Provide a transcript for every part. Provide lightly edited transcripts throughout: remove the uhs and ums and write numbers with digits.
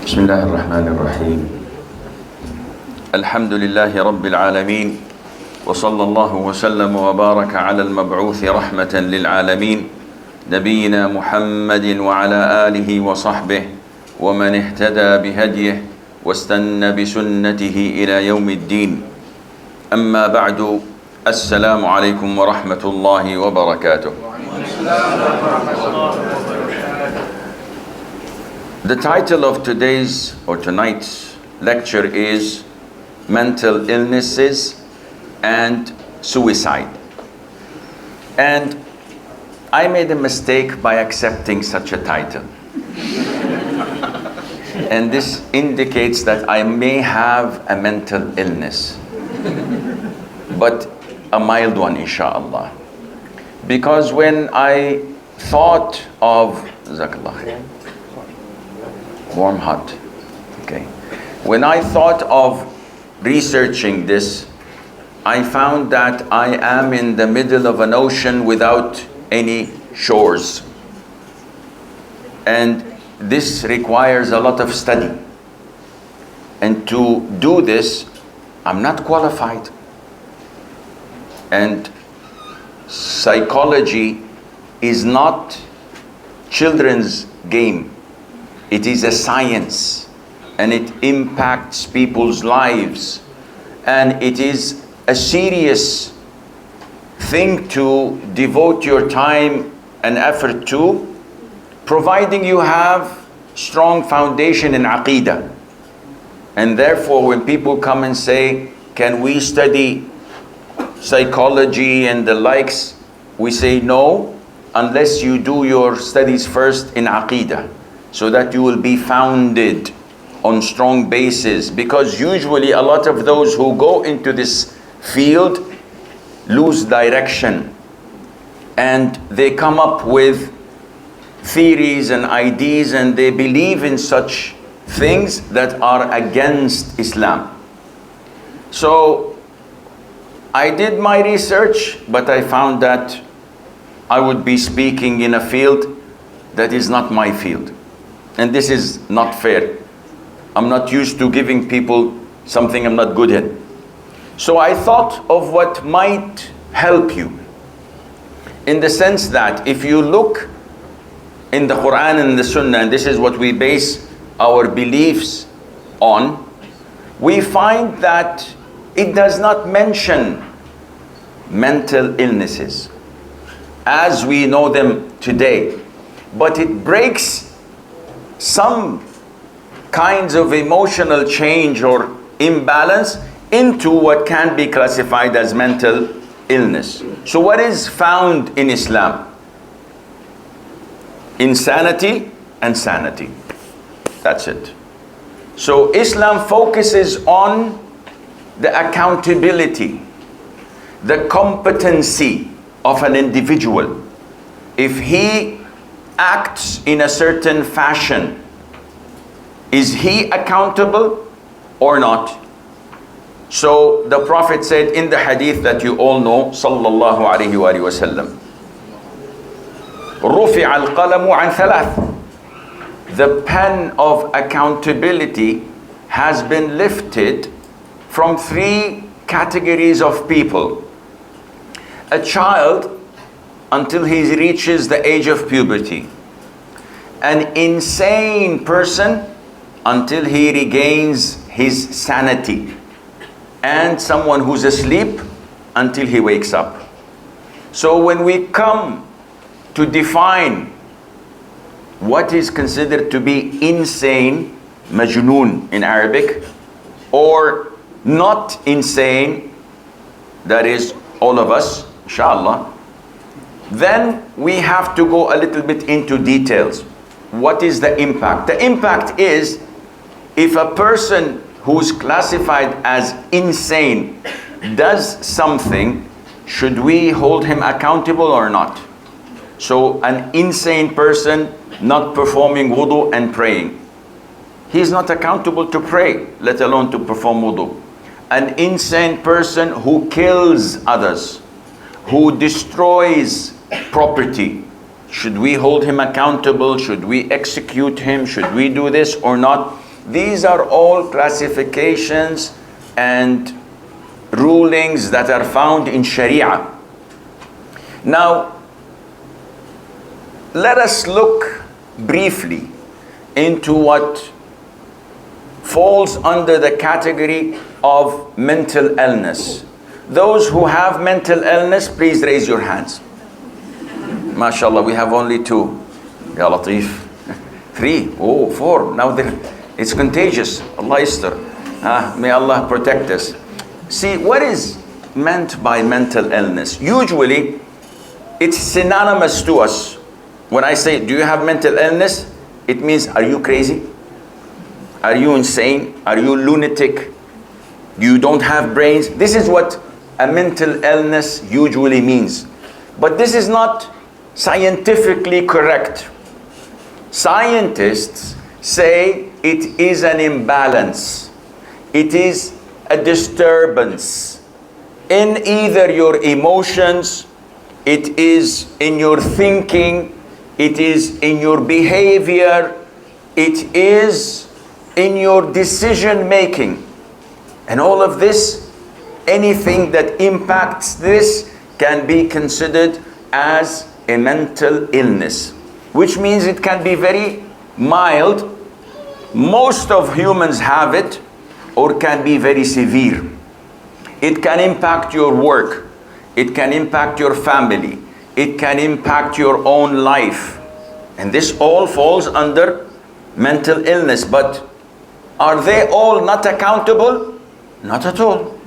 بسم الله الرحمن الرحيم الحمد لله رب العالمين وصلى الله وسلم وبارك على المبعوث رحمة للعالمين نبينا محمد وعلى آله وصحبه ومن اهتدى بهديه واستنى بسنته إلى يوم الدين أما بعد السلام عليكم ورحمة الله وبركاته. The title of today's or tonight's lecture is Mental Illnesses and Suicide. And I made a mistake by accepting such a title. And this indicates that I may have a mental illness, but a mild one, inshallah. Because when I thought of warm, hot. Okay. When I thought of researching this, I found that I am in the middle of an ocean without any shores. And this requires a lot of study. And to do this, I'm not qualified. And psychology is not children's game. It is a science, and it impacts people's lives, and it is a serious thing to devote your time and effort to, providing you have strong foundation in Aqidah. And therefore, when people come and say, can we study psychology and the likes, we say no, unless you do your studies first in Aqidah, so that you will be founded on strong basis. Because usually a lot of those who go into this field lose direction, and they come up with theories and ideas, and they believe in such things that are against Islam. So I did my research, but I found that I would be speaking in a field that is not my field. And this is not fair. I'm not used to giving people something I'm not good at. So I thought of what might help you, in the sense that if you look in the Quran and the Sunnah, and this is what we base our beliefs on, we find that it does not mention mental illnesses as we know them today, but it breaks some kinds of emotional change or imbalance into what can be classified as mental illness. So what is found in Islam? Insanity and sanity. That's it. So Islam focuses on the accountability, the competency of an individual. If he acts in a certain fashion, is he accountable or not? So the Prophet said in the hadith that you all know, sallallahu alayhi wa sallam, رُفِعَ الْقَلَمُ عَنْ ثَلَاثٍ. The pen of accountability has been lifted from three categories of people. A child until he reaches the age of puberty. An insane person until he regains his sanity. And someone who's asleep until he wakes up. So when we come to define what is considered to be insane, majnoon in Arabic, or not insane, that is all of us, inshallah, then we have to go a little bit into details. What is the impact? The impact is, if a person who's classified as insane does something, should we hold him accountable or not? So an insane person not performing wudu and praying, he's not accountable to pray, let alone to perform wudu. An insane person who kills others, who destroys property, should we hold him accountable? Should we execute him? Should we do this or not? These are all classifications and rulings that are found in Sharia. Now, let us look briefly into what falls under the category of mental illness. Those who have mental illness, please raise your hands. MashaAllah, we have only 2. Ya Latif. 3, 4. Now it's contagious. Allah istar. May Allah protect us. See, what is meant by mental illness? Usually, it's synonymous to us. When I say, do you have mental illness? It means, are you crazy? Are you insane? Are you lunatic? You don't have brains? This is what a mental illness usually means. But this is not scientifically correct. Scientists say it is an imbalance. It is a disturbance in either your emotions, it is in your thinking, it is in your behavior, it is in your decision making. And all of this, anything that impacts this can be considered as a mental illness, which means it can be very mild. Most of humans have it, or can be very severe. It can impact your work, it can impact your family, it can impact your own life. And this all falls under mental illness. But are they all not accountable? Not at all.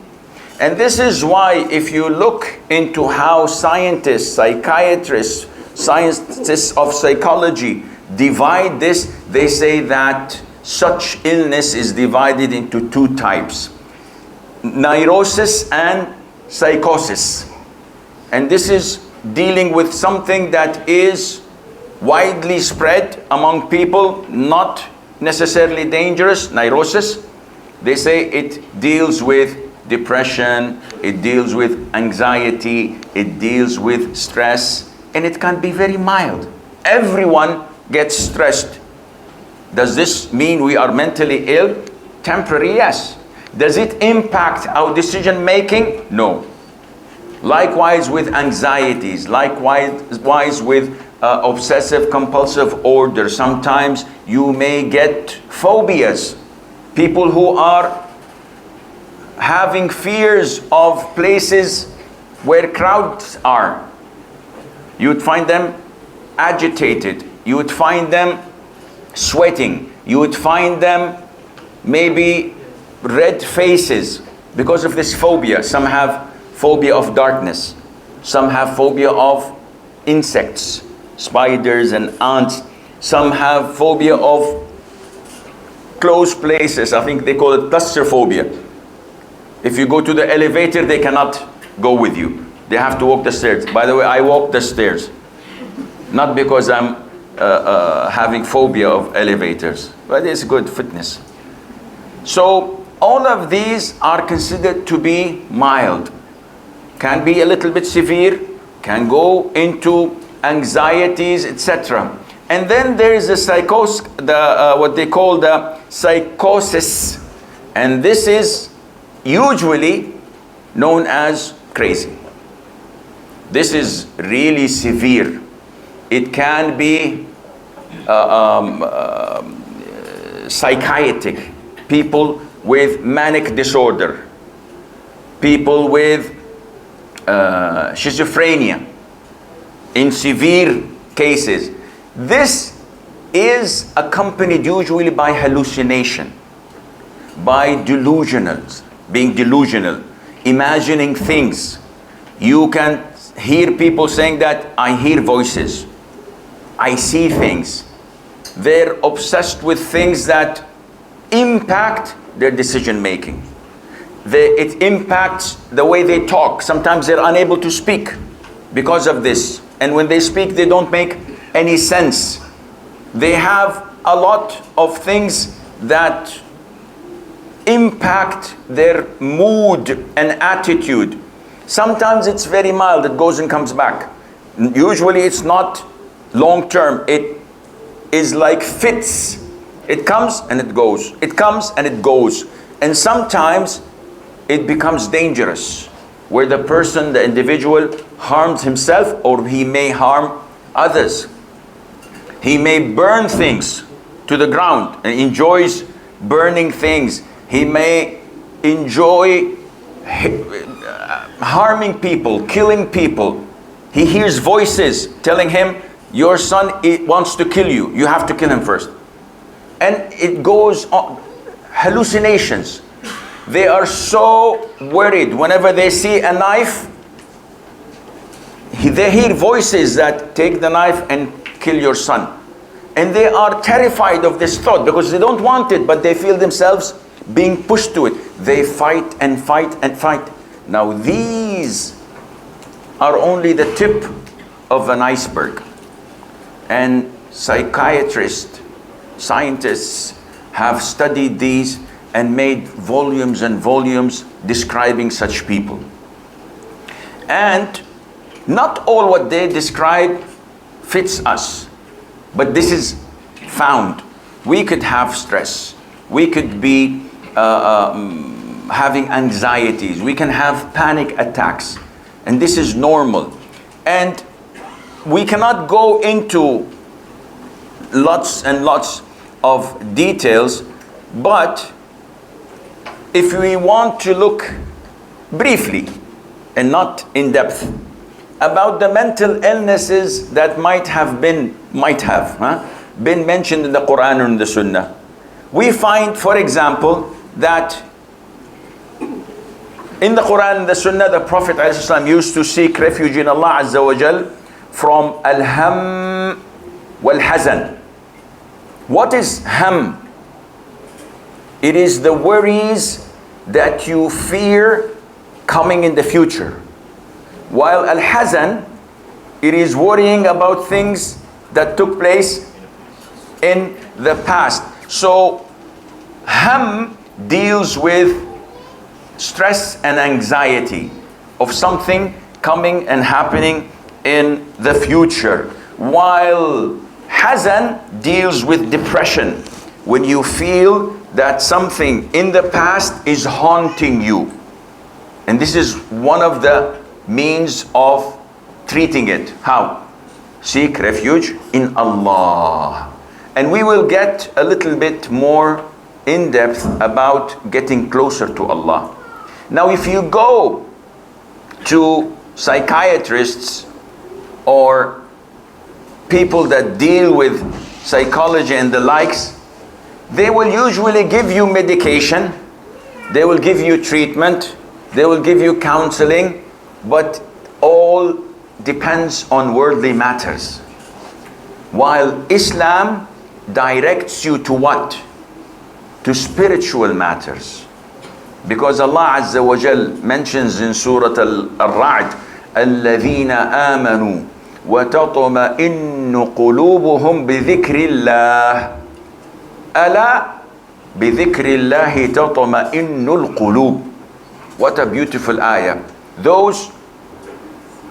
And this is why, if you look into how scientists, psychiatrists, scientists of psychology divide this, they say that such illness is divided into 2 types: neurosis and psychosis. And this is dealing with something that is widely spread among people, not necessarily dangerous. Neurosis, they say it deals with depression, it deals with anxiety, it deals with stress, and it can be very mild. Everyone gets stressed. Does this mean we are mentally ill? Temporary, yes. Does it impact our decision making? No. Likewise with anxieties, likewise with obsessive compulsive order. Sometimes you may get phobias. People who are having fears of places where crowds are. You would find them agitated. You would find them sweating. You would find them maybe red faces because of this phobia. Some have phobia of darkness. Some have phobia of insects, spiders and ants. Some have phobia of closed places. I think they call it claustrophobia. If you go to the elevator, they cannot go with you. They have to walk the stairs. By the way, I walk the stairs. Not because I'm having phobia of elevators, but it's good fitness. So all of these are considered to be mild. Can be a little bit severe, can go into anxieties, etc. And then there is what they call the psychosis, and this is usually known as crazy. This is really severe. It can be psychiatric, people with manic disorder, people with schizophrenia in severe cases. This is accompanied usually by hallucination, by delusionals, being delusional, imagining things. You can hear people saying that I hear voices, I see things. They're obsessed with things that impact their decision making. It impacts the way they talk. Sometimes they're unable to speak because of this. And when they speak, they don't make any sense. They have a lot of things that impact their mood and attitude. Sometimes it's very mild, it goes and comes back. Usually it's not long term, it is like fits. It comes and it goes. It comes and it goes. And sometimes it becomes dangerous, where the person, the individual, harms himself, or he may harm others. He may burn things to the ground and enjoys burning things. He may enjoy harming people, killing people. He hears voices telling him, your son wants to kill you. You have to kill him first. And it goes on. Hallucinations. They are so worried whenever they see a knife. They hear voices that take the knife and kill your son. And they are terrified of this thought because they don't want it, but they feel themselves being pushed to it. They fight and fight and fight. Now these are only the tip of an iceberg. And psychiatrists, scientists have studied these and made volumes and volumes describing such people. And not all what they describe fits us, but this is found. We could have stress. We could be having anxieties. We can have panic attacks. And this is normal. And we cannot go into lots and lots of details, but if we want to look briefly and not in depth about the mental illnesses that might have been mentioned in the Quran or in the Sunnah, we find, for example, that in the Quran and the Sunnah, the Prophet ﷺ used to seek refuge in Allah Azza wa Jal from al-ham wal-hazan. What is ham? It is the worries that you fear coming in the future. While al-hazan, it is worrying about things that took place in the past. So ham deals with stress and anxiety of something coming and happening in the future, while hazan deals with depression, when you feel that something in the past is haunting you. And this is one of the means of treating it. How? Seek refuge in Allah. And we will get a little bit more in depth about getting closer to Allah. Now, if you go to psychiatrists or people that deal with psychology and the likes, they will usually give you medication, they will give you treatment, they will give you counseling, but all depends on worldly matters. While Islam directs you to what? To spiritual matters. Because Allah Azza wa Jal mentions in Surah Al-Ra'd, الَّذِينَ آمَنُوا وَتَطْمَئِنُّ قُلُوبُهُمْ بِذِكْرِ اللَّهِ أَلَا بِذِكْرِ اللَّهِ تَطْمَئِنُّ الْقُلُوبِ. What a beautiful ayah. Those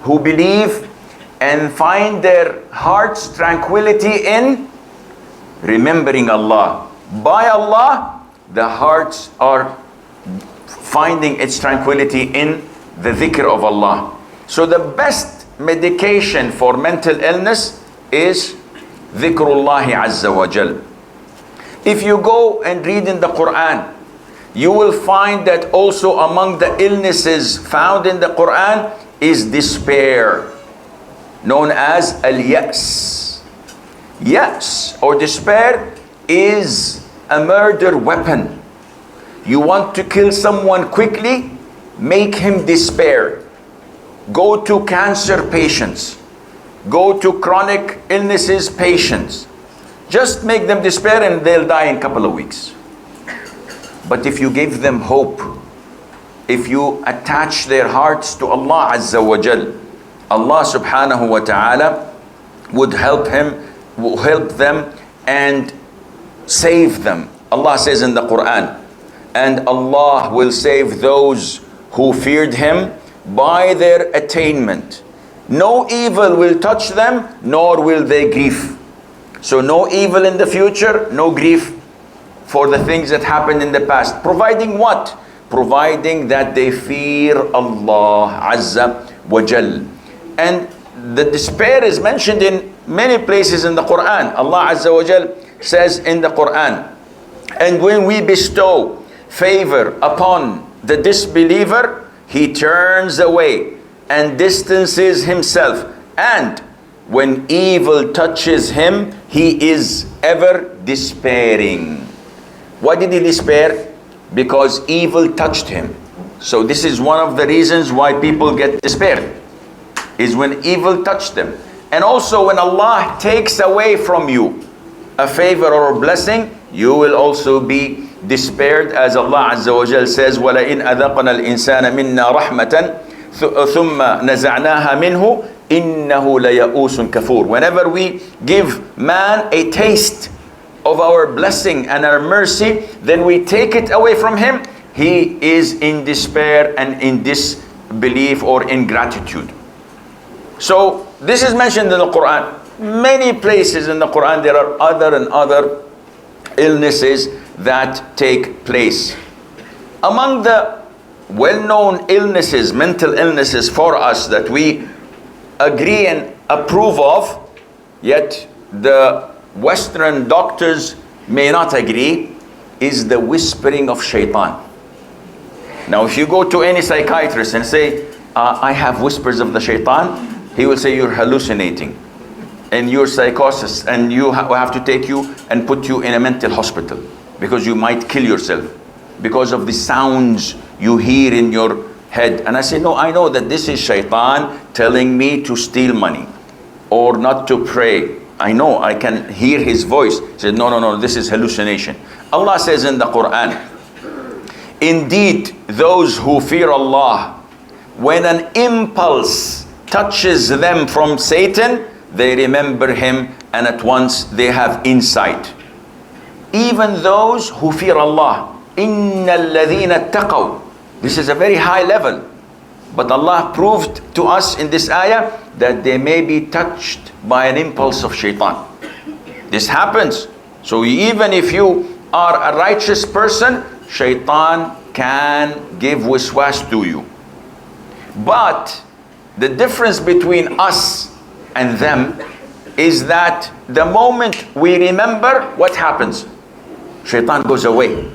who believe and find their hearts tranquility in remembering Allah. By Allah, the hearts are finding its tranquility in the dhikr of Allah. So the best medication for mental illness is dhikrullahi azza wa jal. If you go and read in the Quran, you will find that also among the illnesses found in the Quran is despair, known as al-yas. Yas or despair is a murder weapon. You want to kill someone quickly, make him despair. Go to cancer patients, go to chronic illnesses patients. Just make them despair and they'll die in a couple of weeks. But if you give them hope, if you attach their hearts to Allah Azza wa Jal, Allah subhanahu wa ta'ala would help them and save them. Allah says in the Quran, and Allah will save those who feared Him by their attainment. No evil will touch them, nor will they grieve. So no evil in the future, no grief for the things that happened in the past. Providing what? Providing that they fear Allah Azza wa Jal. And the despair is mentioned in many places in the Quran. Allah Azza wa Jal says in the Quran, and when we bestow favor upon the disbeliever, he turns away and distances himself. And when evil touches him, he is ever despairing. Why did he despair? Because evil touched him. So this is one of the reasons why people get despair, is when evil touched them. And also when Allah takes away from you a favor or a blessing, you will also be despaired, as Allah Azza wa Jal says, وَلَئِنْ أَذَقْنَا الْإِنسَانَ مِنَّا رَحْمَةً ثُمَّ نَزَعْنَاهَا مِنْهُ إِنَّهُ لَيَئُوسٌ كَفُورٌ. Whenever we give man a taste of our blessing and our mercy, then we take it away from him, he is in despair and in disbelief or ingratitude. So this is mentioned in the Quran. Many places in the Quran there are other illnesses that take place. Among the well-known illnesses, mental illnesses for us that we agree and approve of, yet the Western doctors may not agree, is the whispering of shaitan. Now if you go to any psychiatrist and say, I have whispers of the shaitan, he will say you're hallucinating and you're psychosis, and you have to take you and put you in a mental hospital because you might kill yourself because of the sounds you hear in your head. And I say, no, I know that this is shaitan telling me to steal money or not to pray. I know, I can hear his voice. He said, no, this is hallucination. Allah says in the Quran, indeed, those who fear Allah, when an impulse touches them from Satan, they remember him and at once they have insight. Even those who fear Allah, إِنَّ الَّذِينَ اتَّقَوْا. This is a very high level. But Allah proved to us in this ayah that they may be touched by an impulse of shaitan. This happens. So even if you are a righteous person, shaitan can give waswas to you. But the difference between us and them is that the moment we remember, what happens? Shaitan goes away.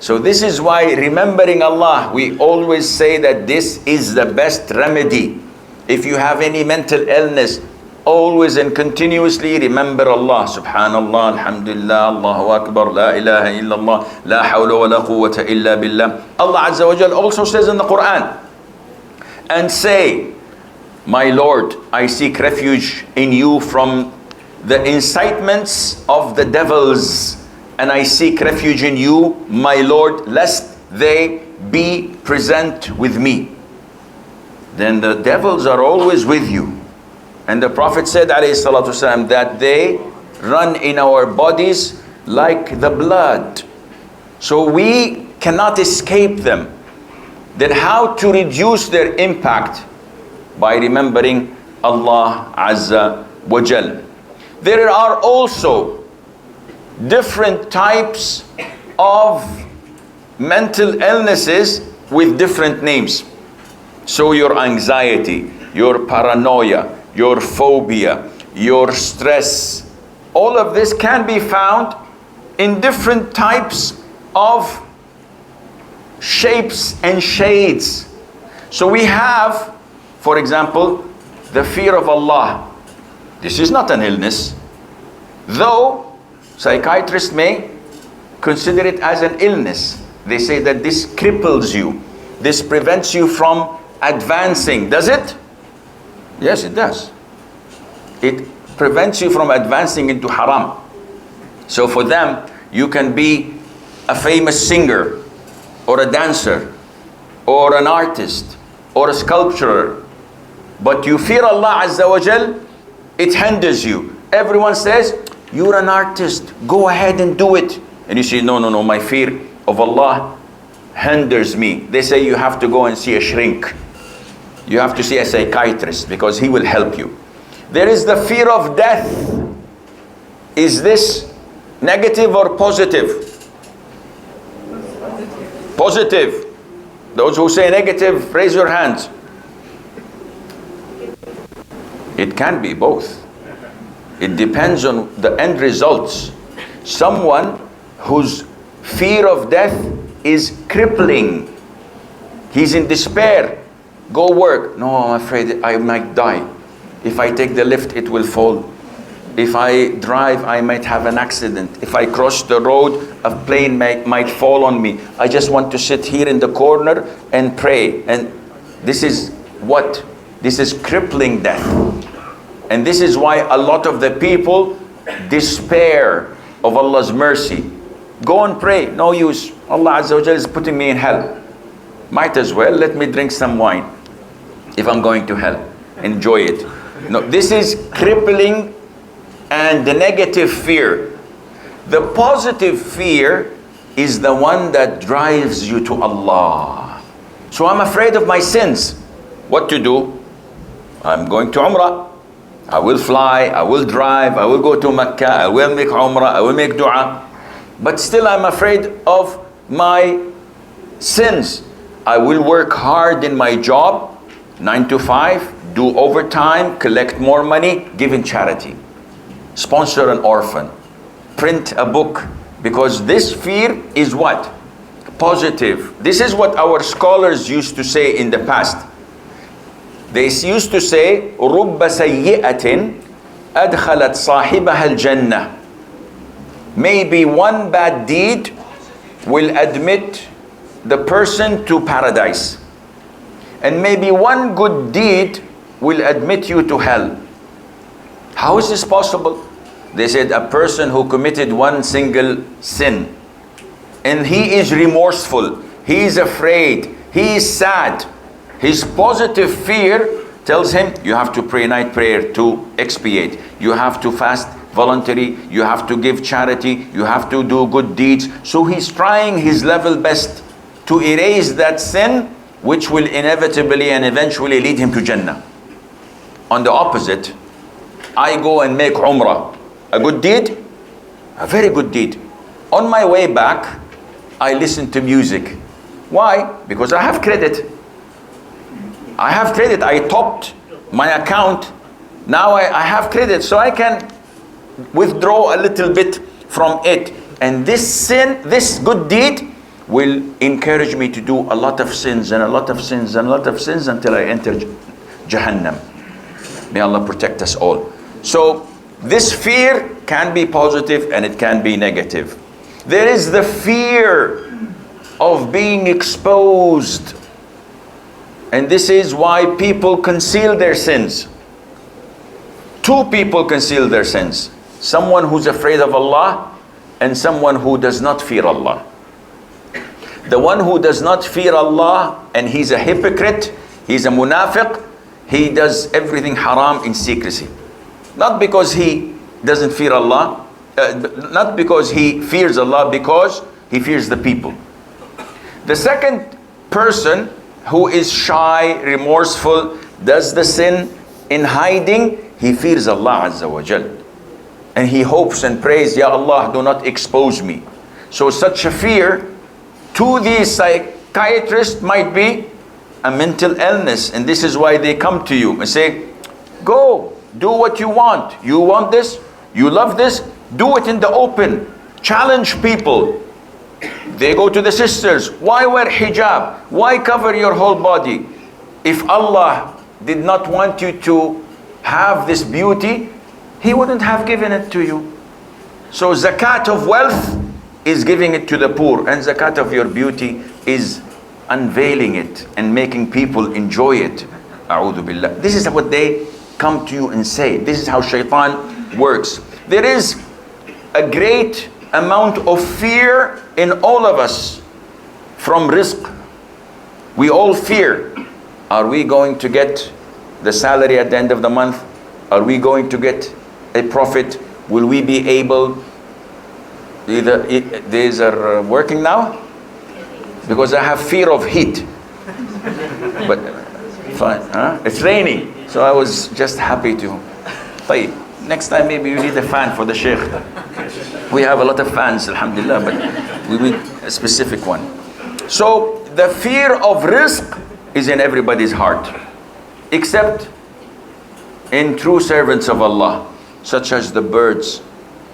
So this is why remembering Allah, we always say that this is the best remedy. If you have any mental illness, always and continuously remember Allah. Subhanallah, alhamdulillah, Allahu Akbar, la ilaha illallah, la hawla wa la quwwata illa billah. Allah Azza wa Jal also says in the Quran, and say, my Lord, I seek refuge in you from the incitements of the devils, and I seek refuge in you, my Lord, lest they be present with me. Then the devils are always with you. And the Prophet said, alayhi salatu wasalam, that they run in our bodies like the blood. So we cannot escape them. Then how to reduce their impact? By remembering Allah Azza wa Jal. There are also different types of mental illnesses with different names. So your anxiety, your paranoia, your phobia, your stress, all of this can be found in different types of shapes and shades. So we have, for example, the fear of Allah. This is not an illness, though psychiatrists may consider it as an illness. They say that this cripples you. This prevents you from advancing. Does it? Yes, it does. It prevents you from advancing into haram. So for them, you can be a famous singer or a dancer or an artist or a sculptor, but you fear Allah Azza wa Jal, it hinders you. Everyone says, you're an artist, go ahead and do it. And you say, no, my fear of Allah hinders me. They say you have to go and see a shrink. You have to see a psychiatrist because he will help you. There is the fear of death. Is this negative or positive? Positive. Those who say negative, raise your hands. It can be both. It depends on the end results. Someone whose fear of death is crippling. He's in despair. Go work. No, I'm afraid I might die. If I take the lift, it will fall. If I drive, I might have an accident. If I cross the road, a plane might fall on me. I just want to sit here in the corner and pray. And this is what? This is crippling death. And this is why a lot of the people despair of Allah's mercy. Go and pray. No use. Allah Azza wa Jalla is putting me in hell. Might as well let me drink some wine if I'm going to hell. Enjoy it. No, this is crippling and the negative fear. The positive fear is the one that drives you to Allah. So I'm afraid of my sins. What to do? I'm going to Umrah. I will fly, I will drive, I will go to Mecca, I will make Umrah, I will make dua. But still I'm afraid of my sins. I will work hard in my job, 9 to 5, do overtime, collect more money, give in charity. Sponsor an orphan, print a book, because this fear is what? Positive. This is what our scholars used to say in the past. They used to say, رُبَّ سَيِّئَةٍ أَدْخَلَتْ صَاحِبَهَا الْجَنَّةِ. Maybe one bad deed will admit the person to paradise. And maybe one good deed will admit you to hell. How is this possible? They said a person who committed one single sin and he is remorseful, he is afraid, he is sad. His positive fear tells him you have to pray night prayer to expiate. You have to fast voluntary. You have to give charity. You have to do good deeds. So he's trying his level best to erase that sin, which will inevitably and eventually lead him to Jannah. On the opposite, I go and make Umrah. A good deed, a very good deed. On my way back, I listen to music. Why? Because I have credit. I have credit. I topped my account. Now I have credit, so I can withdraw a little bit from it. And this sin, this good deed, will encourage me to do a lot of sins and a lot of sins and a lot of sins until I enter Jahannam. May Allah protect us all. So this fear can be positive and it can be negative. There is the fear of being exposed. And this is why people conceal their sins. Two people conceal their sins. Someone who's afraid of Allah and someone who does not fear Allah. The one who does not fear Allah and he's a hypocrite, he's a munafiq, he does everything haram in secrecy. Not because he doesn't fear Allah, not because he fears Allah, because he fears the people. The second person who is shy, remorseful, does the sin in hiding, he fears Allah Azza wa Jal. And he hopes and prays, Ya Allah, do not expose me. So such a fear to the psychiatrist might be a mental illness. And this is why they come to you and say, go, do what you want. You want this? You love this? Do it in the open. Challenge people. They go to the sisters. Why wear hijab? Why cover your whole body? If Allah did not want you to have this beauty, He wouldn't have given it to you. So zakat of wealth is giving it to the poor, and zakat of your beauty is unveiling it and making people enjoy it. A'udhu billah. This is what they come to you and say. This is how shaitan works. There is a great amount of fear in all of us from rizq. We all fear. Are we going to get the salary at the end of the month? Are we going to get a profit? Will we be able? These are working now? Because I have fear of heat. But fine, huh? It's raining, so I was just happy to. طيب. Next time maybe you need a fan for the Sheikh. We have a lot of fans, alhamdulillah, but we need a specific one. So the fear of rizq is in everybody's heart, except in true servants of Allah, such as the birds,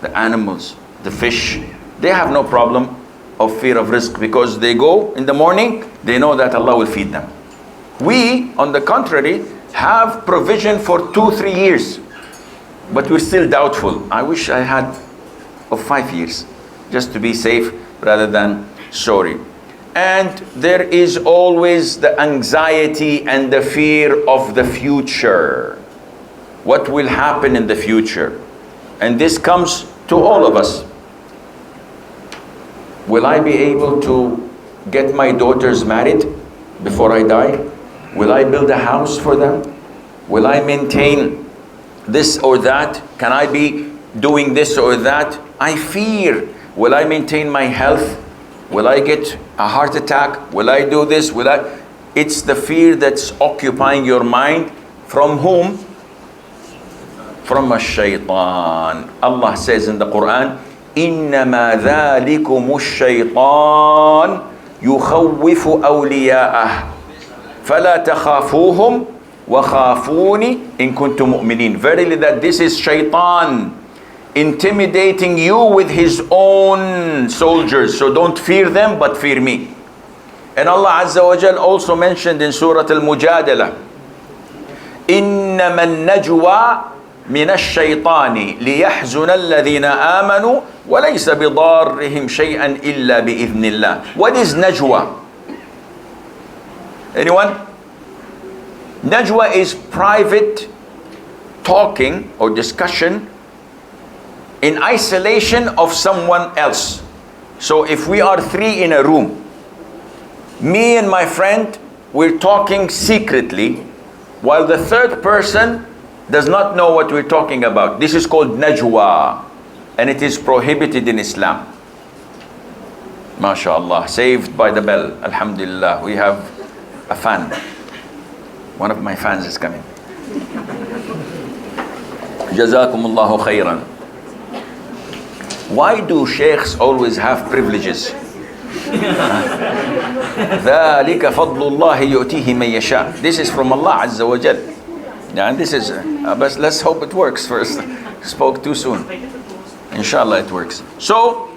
the animals, the fish. They have no problem of fear of rizq because they go in the morning, they know that Allah will feed them. We, on the contrary, have provision for 2-3 years, but we're still doubtful. I wish I had of 5 years, just to be safe rather than sorry. And there is always the anxiety and the fear of the future. What will happen in the future? And this comes to all of us. Will I be able to get my daughters married before I die? Will I build a house for them? Will I maintain this or that? Can I be doing this or that? I fear. Will I maintain my health? Will I get a heart attack? Will I do this? Will I? It's the fear that's occupying your mind. From whom? From a shaitan. Allah says in the Quran, إِنَّمَا ذَلِكُمُ الشَّيْطَانِ يُخَوِّفُ أَوْلِيَاءَهُ فَلَا تَخَافُوهُمْ وَخَافُونِ إِن كُنتُم مُؤْمِنِينَ. Verily that this is shaitan intimidating you with his own soldiers. So don't fear them, but fear me. And Allah Azza wa Jal also mentioned in Surah Al-Mujadala, إِنَّمَا النَّجْوَى من الشيطان ليحزن الذين آمنوا وليس بضارهم شيئا إلا بإذن الله. What is najwa? Anyone? Najwa is private talking or discussion in isolation of someone else. So if we are 3 in a room, me and my friend, we're talking secretly, while the third person does not know what we're talking about. This is called najwa, and it is prohibited in Islam. MashaAllah, saved by the bell. Alhamdulillah, we have a fan. One of my fans is coming. Jazakumullahu khairan. Why do sheikhs always have privileges? ذَلِكَ فَضْلُ اللَّهِ يُؤْتِيهِ مَن يَشَاءُ. This is from Allah Azza wa Jal. Yeah, and this is, but let's hope it works first. Spoke too soon. Inshallah it works. So,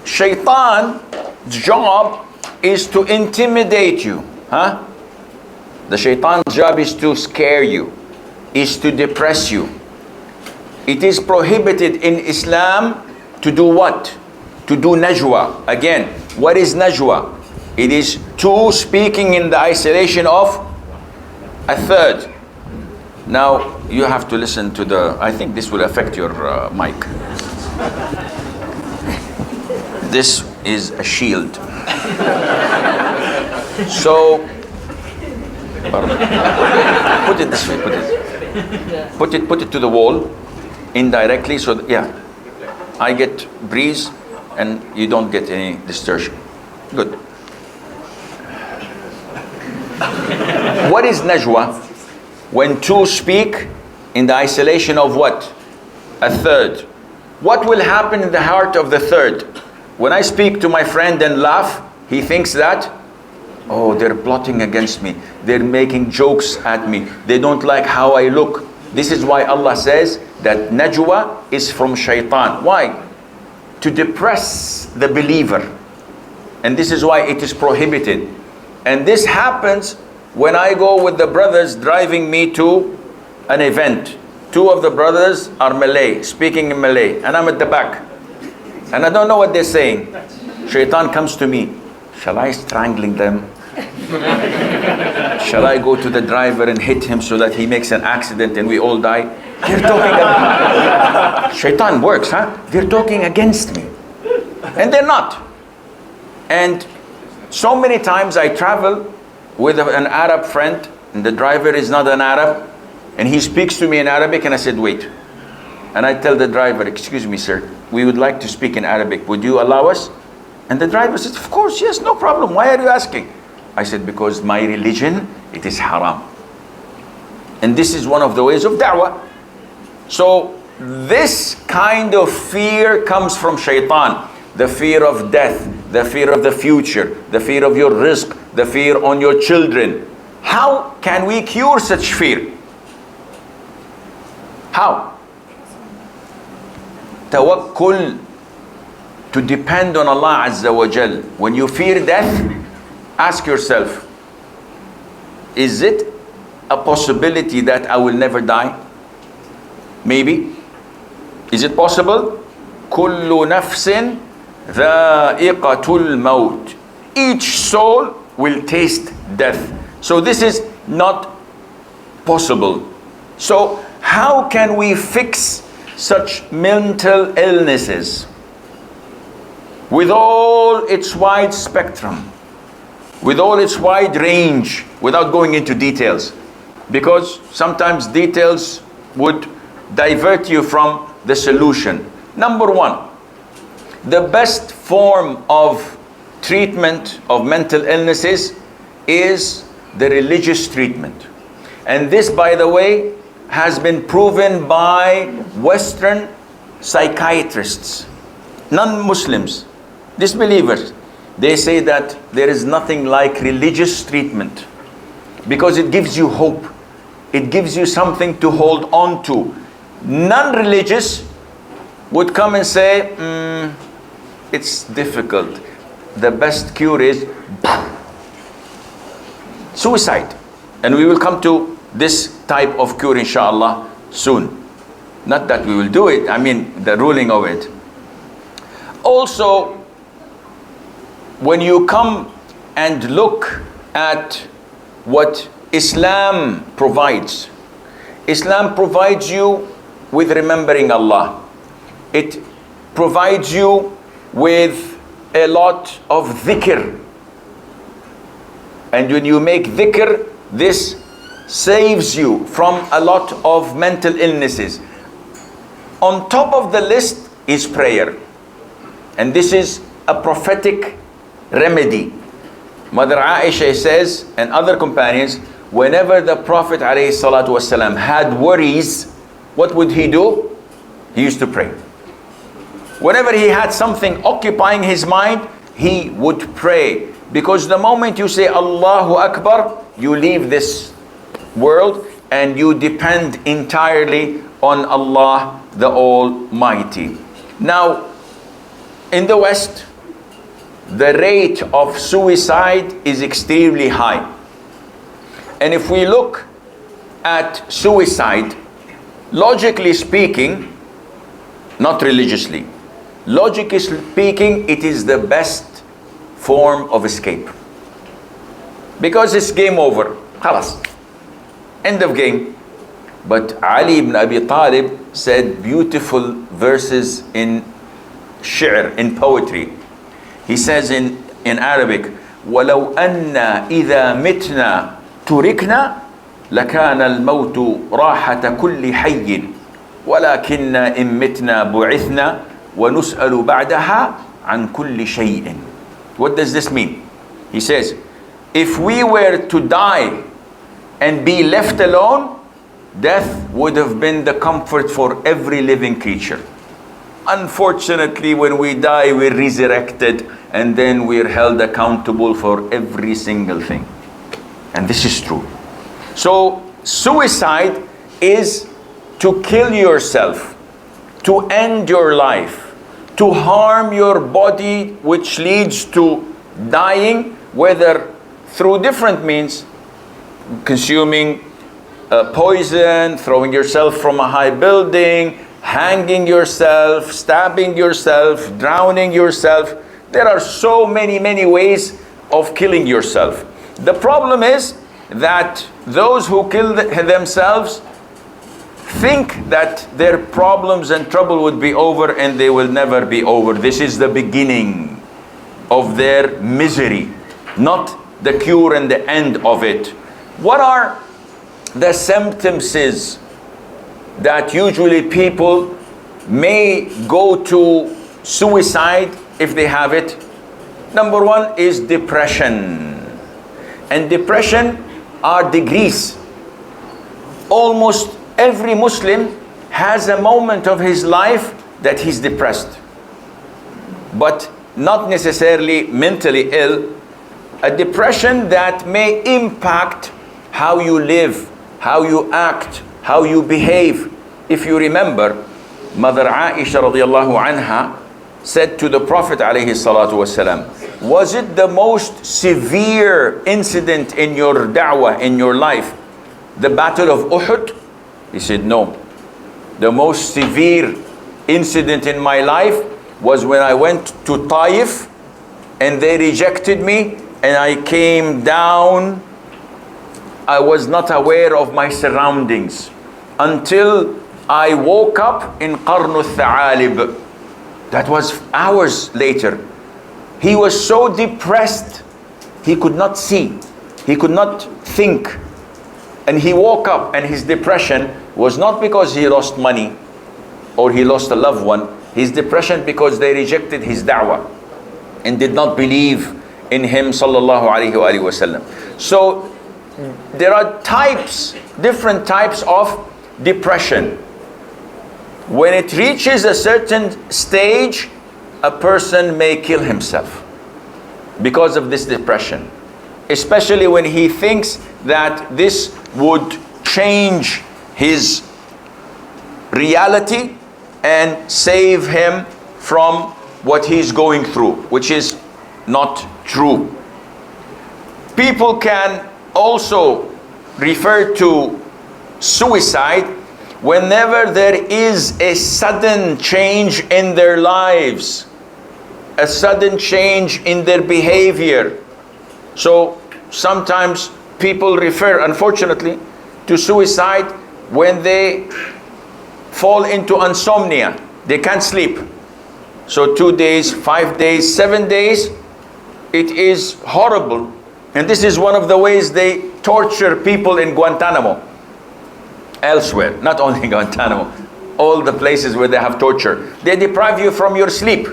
shaitan's job is to intimidate you. Huh? The shaitan's job is to scare you, is to depress you. It is prohibited in Islam to do what? To do najwa. Again, what is najwa? It is two speaking in the isolation of a third. Now, you have to listen to the, I think this will affect your mic. This is a shield. So, put it this way, put it to the wall, indirectly, so that, yeah, I get breeze and you don't get any distortion. Good. What is najwa? When two speak in the isolation of what? A third. What will happen in the heart of the third? When I speak to my friend and laugh, he thinks that, oh, they're plotting against me. They're making jokes at me. They don't like how I look. This is why Allah says that najwa is from shaitan. Why? To depress the believer. And this is why it is prohibited. And this happens when I go with the brothers driving me to an event. Two of the brothers are Malay, speaking in Malay, and I'm at the back. And I don't know what they're saying. Shaitan comes to me. Shall I strangling them? Shall I go to the driver and hit him so that he makes an accident and we all die? They're talking about Shaitan works, huh? They're talking against me. And they're not. And so many times I travel with an Arab friend, and the driver is not an Arab, and he speaks to me in Arabic, and I said, wait. And I tell the driver, excuse me, sir, we would like to speak in Arabic. Would you allow us? And the driver says, of course, yes, no problem. Why are you asking? I said, because my religion, it is haram. And this is one of the ways of da'wah. So this kind of fear comes from shaitan. The fear of death, the fear of the future, the fear of your rizq, the fear on your children. How can we cure such fear? How? Tawakkul, to depend on Allah Azza wa Jal. When you fear death, ask yourself, is it a possibility that I will never die? Maybe. Is it possible? Kullu nafsin dha'iqatul maut. Each soul will taste death. So this is not possible. So how can we fix such mental illnesses with all its wide spectrum, with all its wide range, without going into details? Because sometimes details would divert you from the solution. Number one, the best form of treatment of mental illnesses is the religious treatment. And this, by the way, has been proven by Western psychiatrists, non-Muslims, disbelievers. They say that there is nothing like religious treatment because it gives you hope. It gives you something to hold on to. Non-religious would come and say, it's difficult. The best cure is suicide. And we will come to this type of cure, inshallah, soon. Not that we will do it, I mean the ruling of it. Also, when you come and look at what Islam provides you with remembering Allah. It provides you with a lot of dhikr. And when you make dhikr, this saves you from a lot of mental illnesses. On top of the list is prayer. And this is a prophetic remedy. Mother Aisha says, and other companions, whenever the Prophet ﷺ had worries, what would he do? He used to pray. Whenever he had something occupying his mind, he would pray. Because the moment you say Allahu Akbar, you leave this world and you depend entirely on Allah the Almighty. Now, in the West, the rate of suicide is extremely high. And if we look at suicide, logically speaking, not religiously, logically speaking, it is the best form of escape. Because it's game over. Khalas. End of game. But Ali ibn Abi Talib said beautiful verses in shi'r, in poetry. He says in Arabic, وَلَوْ أَنَّا إِذَا مِتْنَا تُرِكْنَا لَكَانَ الْمَوْتُ رَاحَةَ كُلِّ حَيٍّ وَلَكِنَّا إِن مِتْنَا بُعِثْنَا وَنُسْأَلُ بَعْدَهَا عَنْ كُلِّ شَيْءٍ. What does this mean? He says, if we were to die and be left alone, death would have been the comfort for every living creature. Unfortunately, when we die, we're resurrected and then we're held accountable for every single thing. And this is true. So, suicide is to kill yourself, to end your life, to harm your body, which leads to dying, whether through different means, consuming poison, throwing yourself from a high building, hanging yourself, stabbing yourself, drowning yourself. There are so many ways of killing yourself. The problem is that those who kill themselves think that their problems and trouble would be over, and they will never be over. This is the beginning of their misery, not the cure and the end of it. What are the symptoms that usually people may go to suicide if they have it? Number one is depression. And depression are degrees. Almost every Muslim has a moment of his life that he's depressed. But not necessarily mentally ill, a depression that may impact how you live, how you act, how you behave. If you remember, Mother Aisha radiallahu anha said to the Prophet alayhi salatu wasalam, was it the most severe incident in your da'wah, in your life, the battle of Uhud? He said, no. The most severe incident in my life was when I went to Taif and they rejected me and I came down. I was not aware of my surroundings until I woke up in Qarn al-Tha'alib. That was hours later. He was so depressed, he could not see, he could not think. And he woke up, and his depression was not because he lost money or he lost a loved one. His depression because they rejected his da'wah and did not believe in him sallallahu alayhi wa sallam. So there are types, different types of depression. When it reaches a certain stage, a person may kill himself because of this depression, especially when he thinks that this would change his reality and save him from what he's going through, which is not true. People can also refer to suicide whenever there is a sudden change in their lives, a sudden change in their behavior. So sometimes people refer, unfortunately, to suicide when they fall into insomnia. They can't sleep. So 2 days, 5 days, 7 days, it is horrible. And this is one of the ways they torture people in Guantanamo. Elsewhere, not only Guantanamo, all the places where they have torture. They deprive you from your sleep.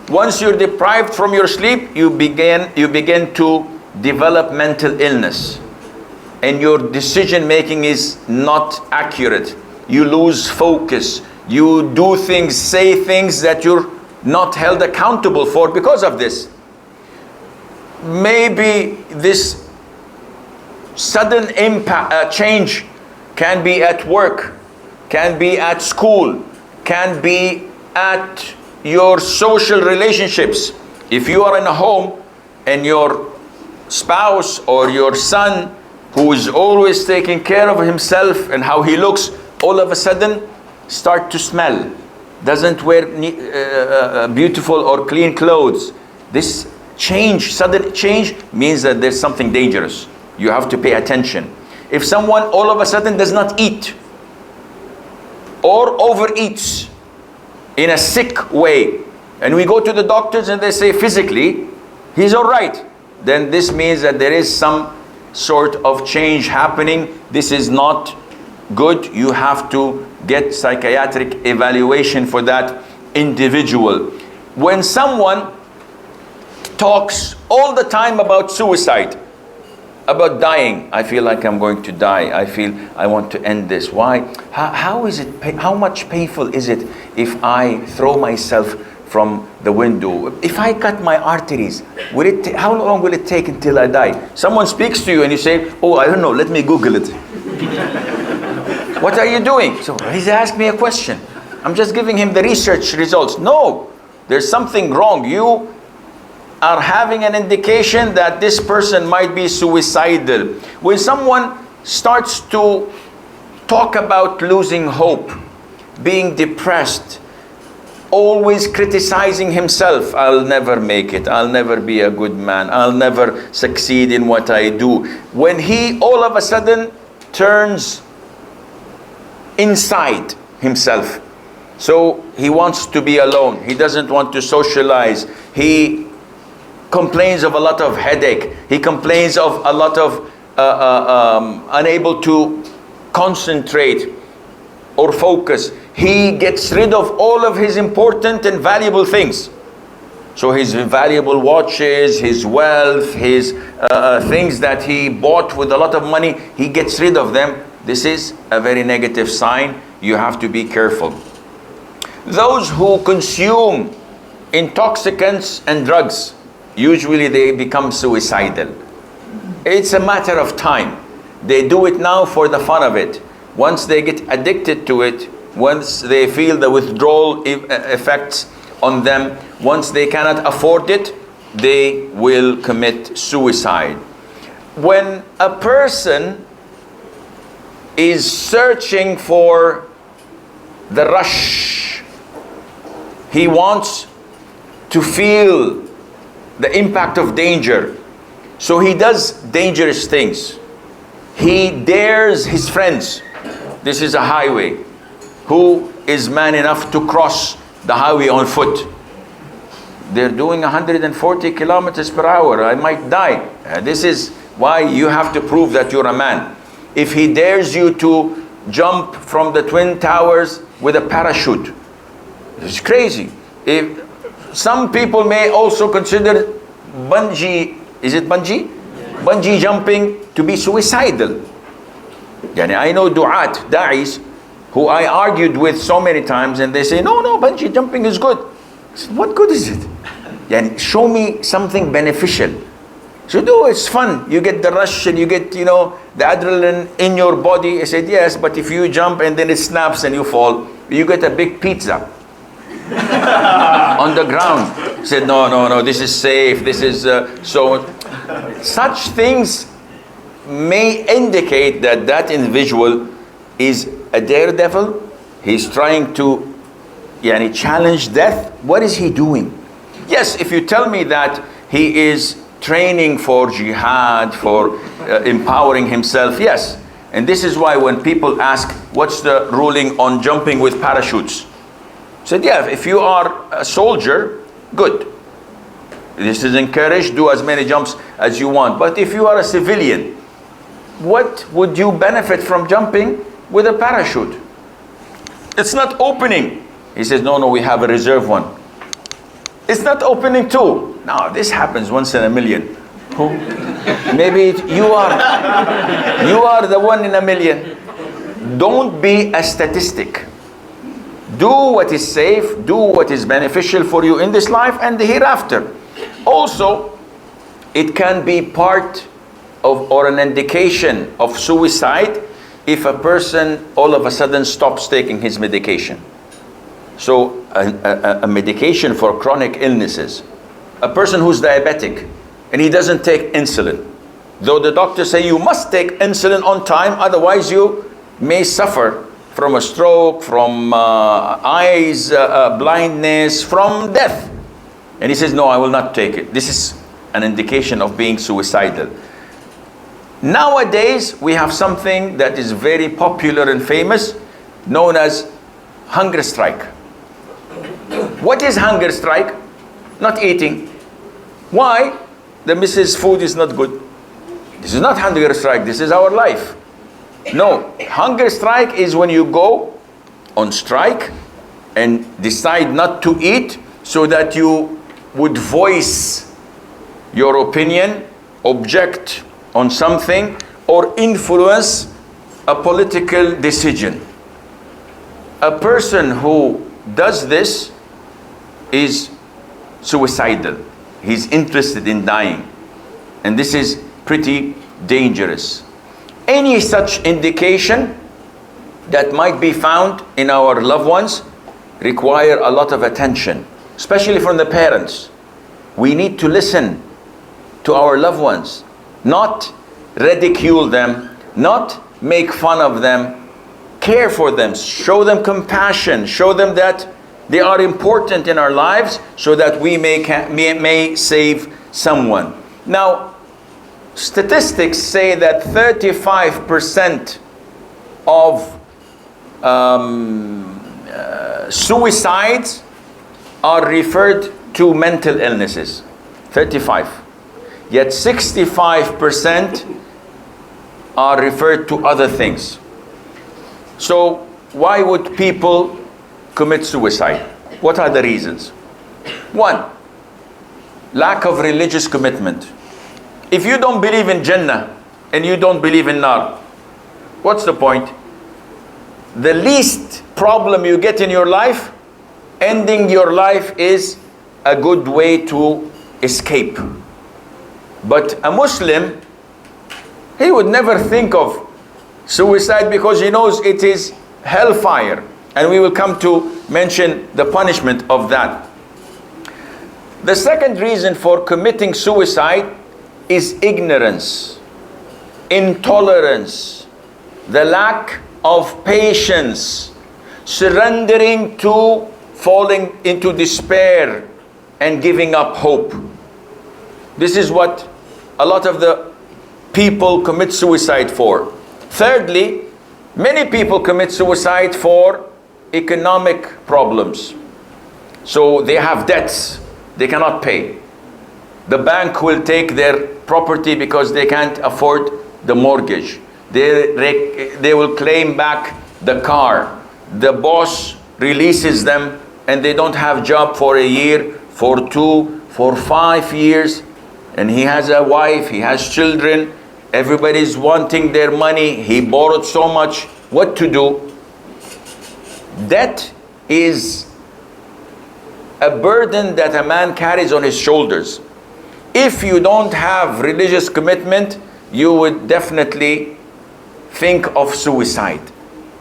Once you're deprived from your sleep, you begin to develop mental illness. And your decision making is not accurate. You lose focus. You do things, say things that you're not held accountable for because of this. Maybe this sudden impact, change can be at work, can be at school, can be at your social relationships. If you are in a home and your spouse or your son, who is always taking care of himself and how he looks, all of a sudden start to smell, doesn't wear beautiful or clean clothes. This change, sudden change, means that there's something dangerous. You have to pay attention. If someone all of a sudden does not eat or overeats in a sick way, and we go to the doctors and they say physically he's all right, then this means that there is some sort of change happening. This is not good. You have to get psychiatric evaluation for that individual. When someone talks all the time about suicide, about dying, I feel like I'm going to die, I feel I want to end this. Why? How is it? How much painful is it if I throw myself from the window? If I cut my arteries, how long will it take until I die? Someone speaks to you and you say, oh, I don't know, let me Google it. What are you doing? So he's asked me a question. I'm just giving him the research results. No, there's something wrong. You are having an indication that this person might be suicidal. When someone starts to talk about losing hope, being depressed, always criticizing himself, I'll never make it, I'll never be a good man, I'll never succeed in what I do. When he all of a sudden turns inside himself, so he wants to be alone, he doesn't want to socialize, he complains of a lot of headache, he complains of a lot of unable to concentrate or focus. He gets rid of all of his important and valuable things. So his valuable watches, his wealth, his things that he bought with a lot of money, he gets rid of them. This is a very negative sign. You have to be careful. Those who consume intoxicants and drugs, usually they become suicidal. It's a matter of time. They do it now for the fun of it. Once they get addicted to it, once they feel the withdrawal effects on them, once they cannot afford it, they will commit suicide. When a person is searching for the rush, he wants to feel the impact of danger, so he does dangerous things. He dares his friends. This is a highway. Who is man enough to cross the highway on foot? They're doing 140 kilometers per hour. I might die. This is why you have to prove that you're a man. If he dares you to jump from the Twin Towers with a parachute, it's crazy. If some people may also consider bungee, is it bungee? Bungee jumping to be suicidal. Yani I know du'at, da'is, who I argued with so many times, and they say, no, bungee jumping is good. I said, what good is it? Yani, show me something beneficial. So no, it's fun. You get the rush and you get, the adrenaline in your body. I said, yes, but if you jump and then it snaps and you fall, you get a big pizza on the ground. I said, no, this is safe. This is so. Such things may indicate that that individual is a daredevil. He's trying to challenge death. What is he doing? Yes, if you tell me that he is training for jihad, for empowering himself, yes. And this is why when people ask, what's the ruling on jumping with parachutes? I said, yeah, if you are a soldier, good. This is encouraged, do as many jumps as you want. But if you are a civilian, what would you benefit from jumping with a parachute? It's not opening. He says, no, we have a reserve one. It's not opening too. No, this happens once in a million. Maybe you are the one in a million. Don't be a statistic. Do what is safe, do what is beneficial for you in this life and the hereafter. Also, it can be part of or an indication of suicide if a person all of a sudden stops taking his medication. So a medication for chronic illnesses. A person who's diabetic and he doesn't take insulin. Though the doctors say you must take insulin on time, otherwise you may suffer from a stroke, from eyes blindness, from death. And he says, no, I will not take it. This is an indication of being suicidal. Nowadays, we have something that is very popular and famous, known as hunger strike. What is hunger strike? Not eating. Why? The Mrs. Food is not good. This is not hunger strike, this is our life. No, hunger strike is when you go on strike and decide not to eat so that you would voice your opinion, object on something, or influence a political decision. A person who does this is suicidal. He's interested in dying. And this is pretty dangerous. Any such indication that might be found in our loved ones require a lot of attention, especially from the parents. We need to listen to our loved ones, not ridicule them, not make fun of them, care for them, show them compassion, show them that they are important in our lives so that we may save someone. Now, statistics say that 35% of suicides are referred to mental illnesses. 35. Yet 65% are referred to other things. So why would people commit suicide? What are the reasons? One, lack of religious commitment. If you don't believe in Jannah and you don't believe in Nar, what's the point? The least problem you get in your life, ending your life, is a good way to escape. But a Muslim, he would never think of suicide because he knows it is hellfire. And we will come to mention the punishment of that. The second reason for committing suicide is ignorance, intolerance, the lack of patience, surrendering to falling into despair and giving up hope. This is what a lot of the people commit suicide for. Thirdly, many people commit suicide for economic problems. So they have debts they cannot pay. The bank will take their property because they can't afford the mortgage. They will claim back the car. The boss releases them and they don't have job for a year, for 2, for 5 years. And he has a wife, he has children. Everybody's wanting their money. He borrowed so much. What to do? Debt is a burden that a man carries on his shoulders. If you don't have religious commitment, you would definitely think of suicide.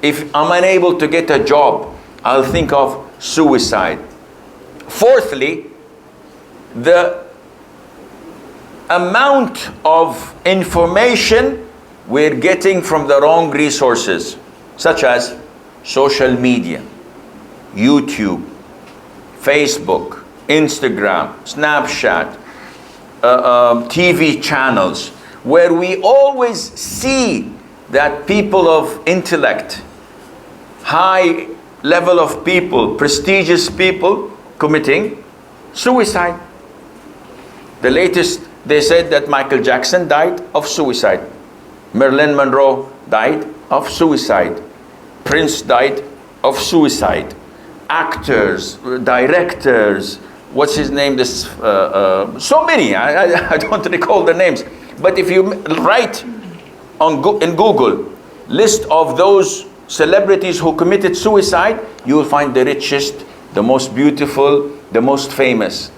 If I'm unable to get a job, I'll think of suicide. Fourthly, the amount of information we're getting from the wrong resources, such as social media, YouTube, Facebook, Instagram, Snapchat, TV channels, where we always see that people of intellect, high level of people, prestigious people committing suicide. The latest, they said that Michael Jackson died of suicide. Marilyn Monroe died of suicide. Prince died of suicide. Actors, directors, what's his name? So many, I don't recall the names. But if you write in Google, list of those celebrities who committed suicide, you will find the richest, the most beautiful, the most famous.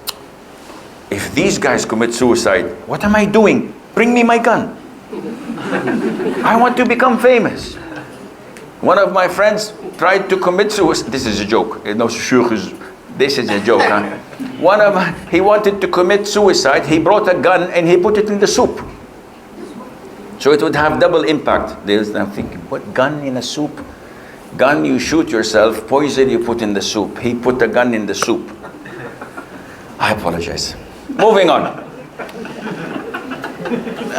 If these guys commit suicide, what am I doing? Bring me my gun. I want to become famous. One of my friends tried to commit suicide. This is a joke. No, Sheikh, this is a joke. Huh? He wanted to commit suicide. He brought a gun and he put it in the soup. So it would have double impact. I'm thinking, what, gun in a soup? Gun, you shoot yourself. Poison, you put in the soup. He put a gun in the soup. I apologize. Moving on.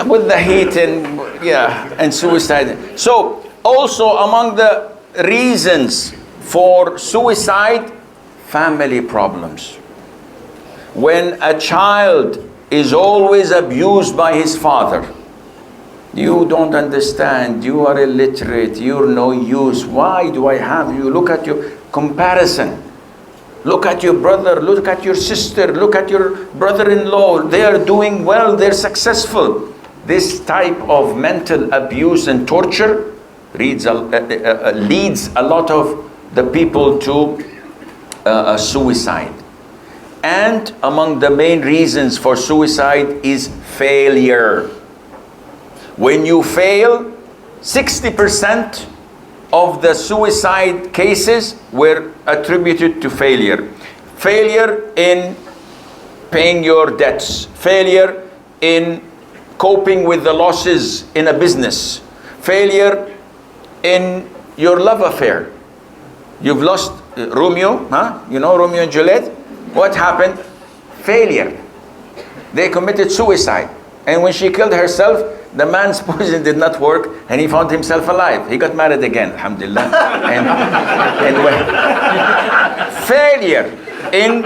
With the heat and suicide. So, also among the reasons for suicide, family problems. When a child is always abused by his father, you don't understand, you are illiterate, you're no use, why do I have you? Look at your comparison. Look at your brother, look at your sister, look at your brother-in-law. They are doing well, they're successful. This type of mental abuse and torture leads a lot of the people to suicide. And among the main reasons for suicide is failure. When you fail, 60% of the suicide cases were attributed to failure. Failure in paying your debts. Failure in coping with the losses in a business. Failure in your love affair. You've lost Romeo, huh? You know Romeo and Juliet? What happened? Failure. They committed suicide. And when she killed herself, the man's poison did not work and he found himself alive. He got married again, alhamdulillah. Failure in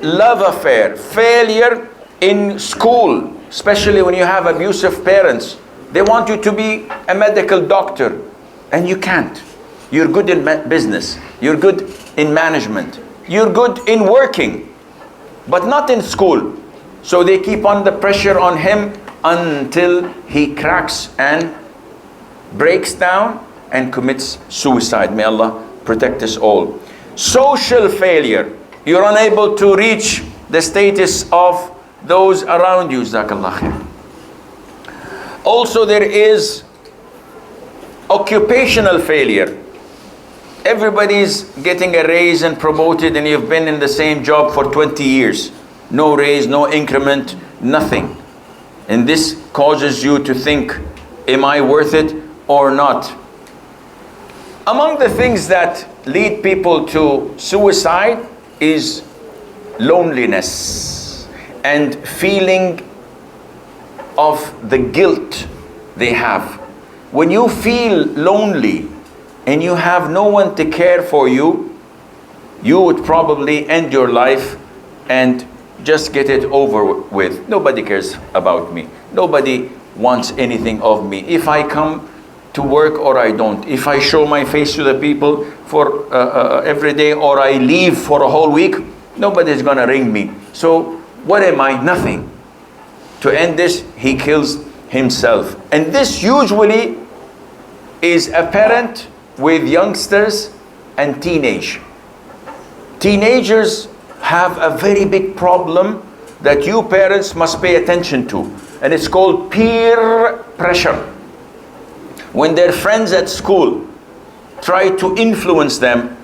love affair. Failure in school, especially when you have abusive parents. They want you to be a medical doctor and you can't. You're good in business. You're good in management. You're good in working, but not in school. So they keep on the pressure on him until he cracks and breaks down and commits suicide. May Allah protect us all. Social failure. You're unable to reach the status of those around you. Jazakallah khair. Also, there is occupational failure. Everybody's getting a raise and promoted, and you've been in the same job for 20 years. No raise, no increment, nothing. And this causes you to think, am I worth it or not? Among the things that lead people to suicide is loneliness and feeling of the guilt they have. When you feel lonely and you have no one to care for you, you would probably end your life and just get it over with. Nobody cares about me. Nobody wants anything of me. If I come to work or I don't, if I show my face to the people for every day or I leave for a whole week, nobody's gonna ring me. So what am I? Nothing. To end this, he kills himself. And this usually is apparent with youngsters and teenage. Teenagers have a very big problem that you parents must pay attention to, and it's called peer pressure. When their friends at school try to influence them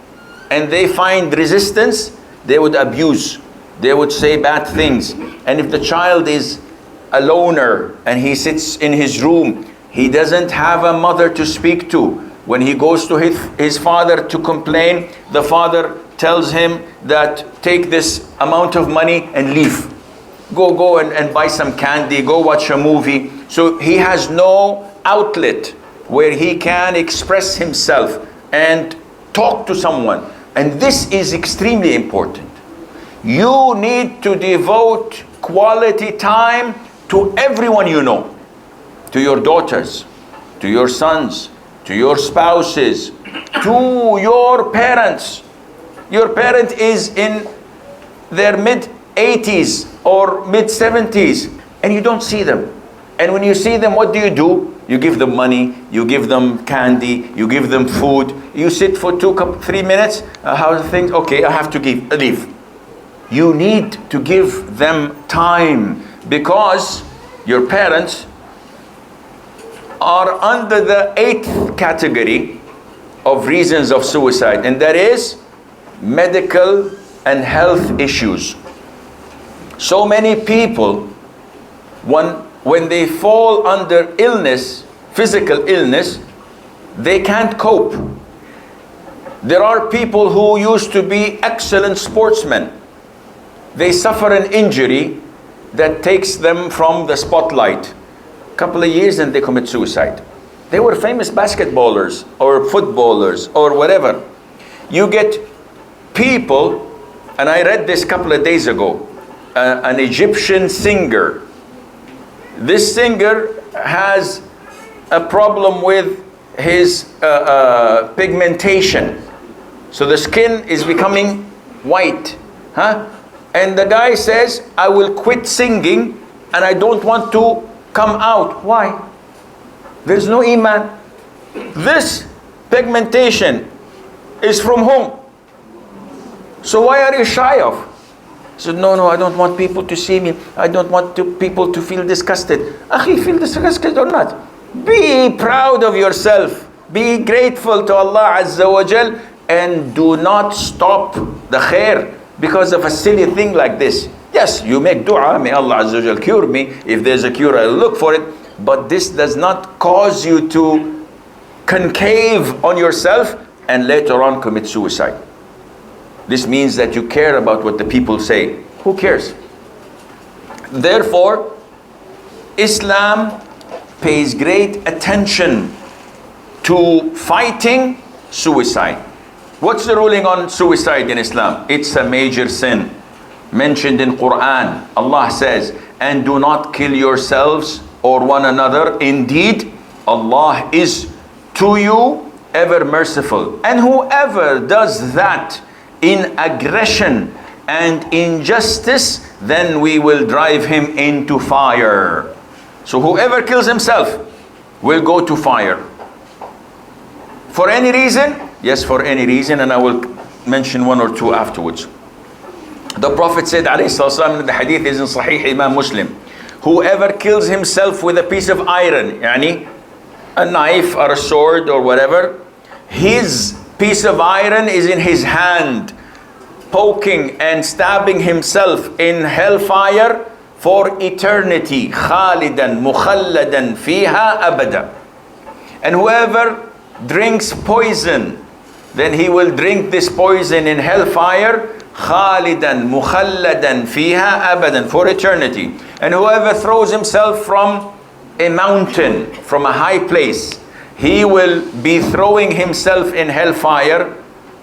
and they find resistance, they would abuse, they would say bad things. And if the child is a loner and he sits in his room, he doesn't have a mother to speak to. When he goes to his father to complain, the father tells him that take this amount of money and leave. Go and buy some candy, go watch a movie. So he has no outlet where he can express himself and talk to someone. And this is extremely important. You need to devote quality time to everyone you know, to your daughters, to your sons, to your spouses, to your parents. Your parent is in their mid-80s or mid-70s and you don't see them. And when you see them, what do? You give them money, you give them candy, you give them food. You sit for 3 minutes, how are things? Okay, I have to leave. You need to give them time, because your parents are under the 8th category of reasons of suicide, and that is medical and health issues. So many people, when they fall under illness, physical illness, they can't cope. There are people who used to be excellent sportsmen. They suffer an injury that takes them from the spotlight. A couple of years and they commit suicide. They were famous basketballers or footballers or whatever. You get people, and I read this a couple of days ago, an Egyptian singer. This singer has a problem with his pigmentation. So the skin is becoming white. And the guy says, I will quit singing and I don't want to come out. Why? There's no iman. This pigmentation is from whom? So why are you shy of? He said, no, I don't want people to see me. I don't want people to feel disgusted. Akhi, feel disgusted or not? Be proud of yourself. Be grateful to Allah Azza wa Jal, and do not stop the khair because of a silly thing like this. Yes, you make dua, may Allah Azza wa Jal cure me. If there's a cure, I'll look for it. But this does not cause you to concave on yourself and later on commit suicide. This means that you care about what the people say. Who cares? Therefore, Islam pays great attention to fighting suicide. What's the ruling on suicide in Islam? It's a major sin. Mentioned in Quran, Allah says, and do not kill yourselves or one another. Indeed, Allah is to you ever merciful. And whoever does that in aggression and injustice, then we will drive him into fire. So whoever kills himself will go to fire. For any reason? Yes, for any reason, and I will mention one or two afterwards. The Prophet said, alayhi salatu, the hadith is in Sahih Imam Muslim, whoever kills himself with a piece of iron, yani a knife or a sword or whatever, his piece of iron is in his hand, poking and stabbing himself in hellfire for eternity. Khalidan mukhalladan fiha abada. And whoever drinks poison, then he will drink this poison in hellfire, khalidan mukhalladan fiha abadan, for eternity. And whoever throws himself from a mountain, from a high place, he will be throwing himself in hellfire,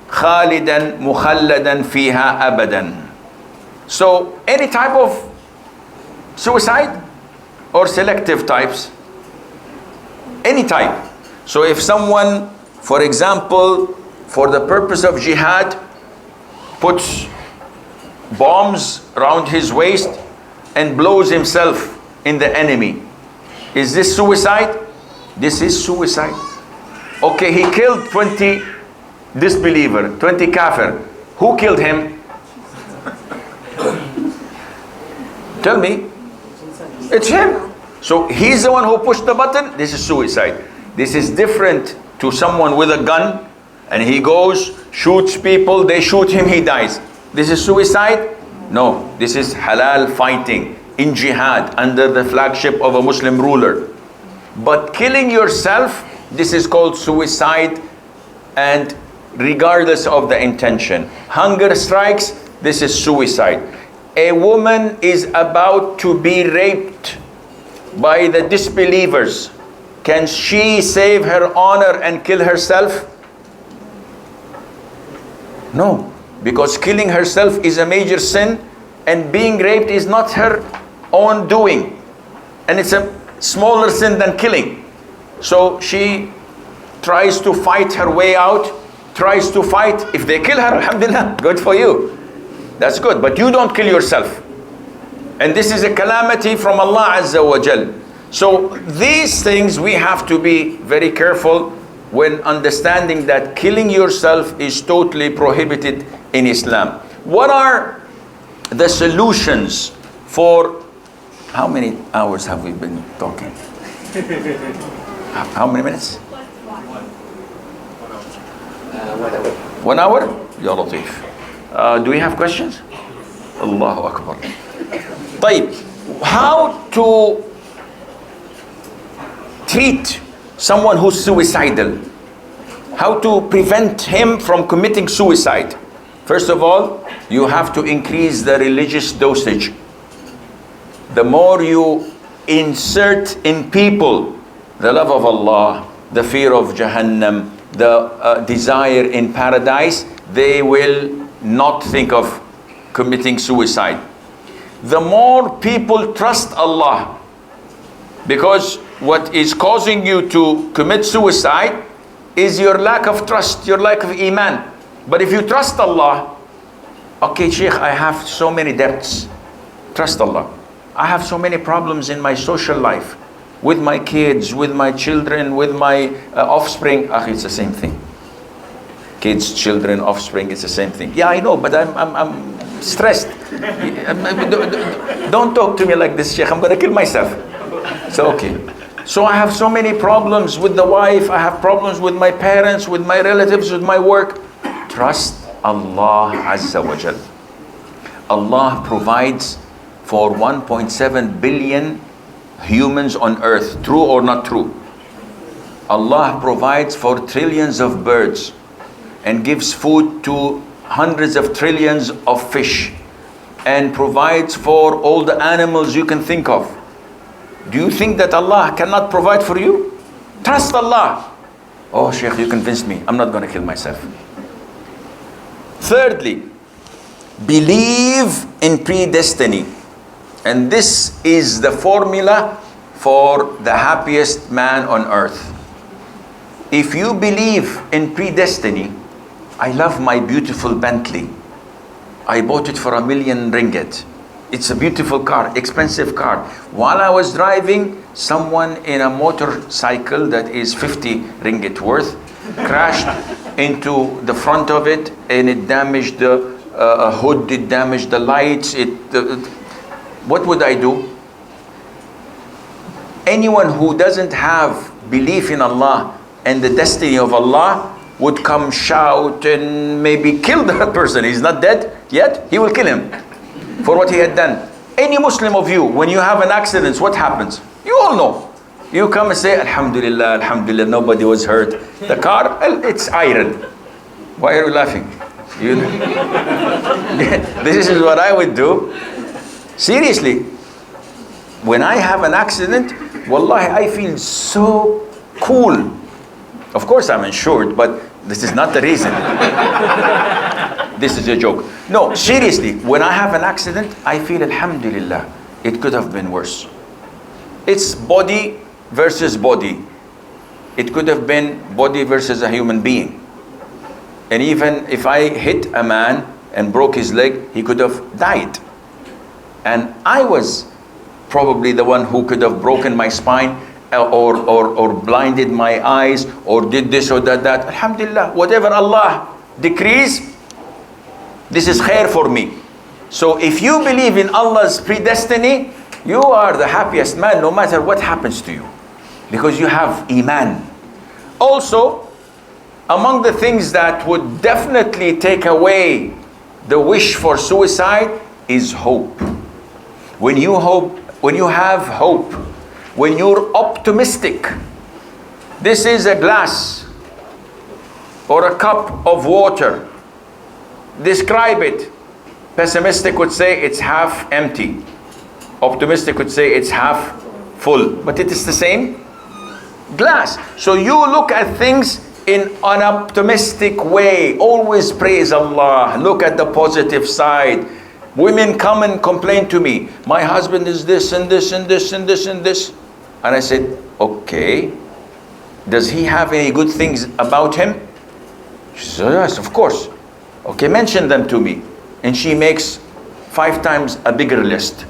khalidan mukhalladan fiha abadan. So any type of suicide or selective types? Any type. So if someone, for example, for the purpose of jihad, puts bombs around his waist and blows himself in the enemy, is this suicide? This is suicide. Okay, he killed 20 disbeliever, 20 kafir. Who killed him? Tell me. It's him. So he's the one who pushed the button. This is suicide. This is different to someone with a gun and he goes, shoots people, they shoot him, he dies. This is suicide? No, this is halal fighting in jihad under the flagship of a Muslim ruler. But killing yourself, this is called suicide, and regardless of the intention. Hunger strikes, this is suicide. A woman is about to be raped by the disbelievers. Can she save her honor and kill herself? No, because killing herself is a major sin, and being raped is not her own doing, and it's a smaller sin than killing. So she tries to fight her way out, tries to fight. If they kill her, alhamdulillah, good for you. That's good, but you don't kill yourself. And this is a calamity from Allah Azza wa Jal. So these things we have to be very careful when understanding that killing yourself is totally prohibited in Islam. What are the solutions for, how many hours have we been talking? How many minutes? 1 hour? Ya Latif. Do we have questions? Allahu Akbar. طيب, how to treat someone who's suicidal? How to prevent him from committing suicide? First of all, you have to increase the religious dosage. The more you insert in people the love of Allah, the fear of Jahannam, the desire in paradise, they will not think of committing suicide. The more people trust Allah, because what is causing you to commit suicide is your lack of trust, your lack of iman. But if you trust Allah, okay, Sheikh, I have so many debts. Trust Allah. I have so many problems in my social life, with my kids, with my children, with my offspring. It's the same thing. Kids, children, offspring, it's the same thing. Yeah, I know, but I'm stressed. Don't talk to me like this, Sheikh. I'm going to kill myself. So, okay. So I have so many problems with the wife. I have problems with my parents, with my relatives, with my work. Trust Allah Azza wa Jal. Allah provides for 1.7 billion humans on earth, true or not true. Allah provides for trillions of birds and gives food to hundreds of trillions of fish and provides for all the animals you can think of. Do you think that Allah cannot provide for you? Trust Allah. Oh, Sheikh, you convinced me. I'm not going to kill myself. Thirdly, believe in predestiny. And this is the formula for the happiest man on earth. If you believe in predestiny, I love my beautiful Bentley. I bought it for $1 million ringgit. It's a beautiful car, expensive car. While I was driving, someone in a motorcycle that is 50 ringgit worth crashed into the front of it, and it damaged the a hood, it damaged the lights, what would I do? Anyone who doesn't have belief in Allah and the destiny of Allah would come shout and maybe kill that person. He's not dead yet, he will kill him for what he had done. Any Muslim of you, when you have an accident, what happens? You all know. You come and say, Alhamdulillah, Alhamdulillah, nobody was hurt. The car, it's iron. Why are you laughing? This is what I would do. Seriously, when I have an accident, wallahi, I feel so cool. Of course I'm insured, but this is not the reason. This is a joke. No, seriously, when I have an accident, I feel Alhamdulillah, it could have been worse. It's body versus body. It could have been body versus a human being. And even if I hit a man and broke his leg, he could have died. And I was probably the one who could have broken my spine or blinded my eyes or did this or that. Alhamdulillah, whatever Allah decrees, this is khair for me. So if you believe in Allah's predestiny, you are the happiest man no matter what happens to you, because you have iman. Also, among the things that would definitely take away the wish for suicide is hope. When you have hope, when you're optimistic, this is a glass or a cup of water. Describe it. Pessimistic would say it's half empty. Optimistic would say it's half full. But it is the same glass. So you look at things in an optimistic way. Always praise Allah. Look at the positive side. Women come and complain to me. My husband is this and this and this and this and this. And I said, okay. Does he have any good things about him? She said, yes, of course. Okay, mention them to me. And she makes 5 times a bigger list.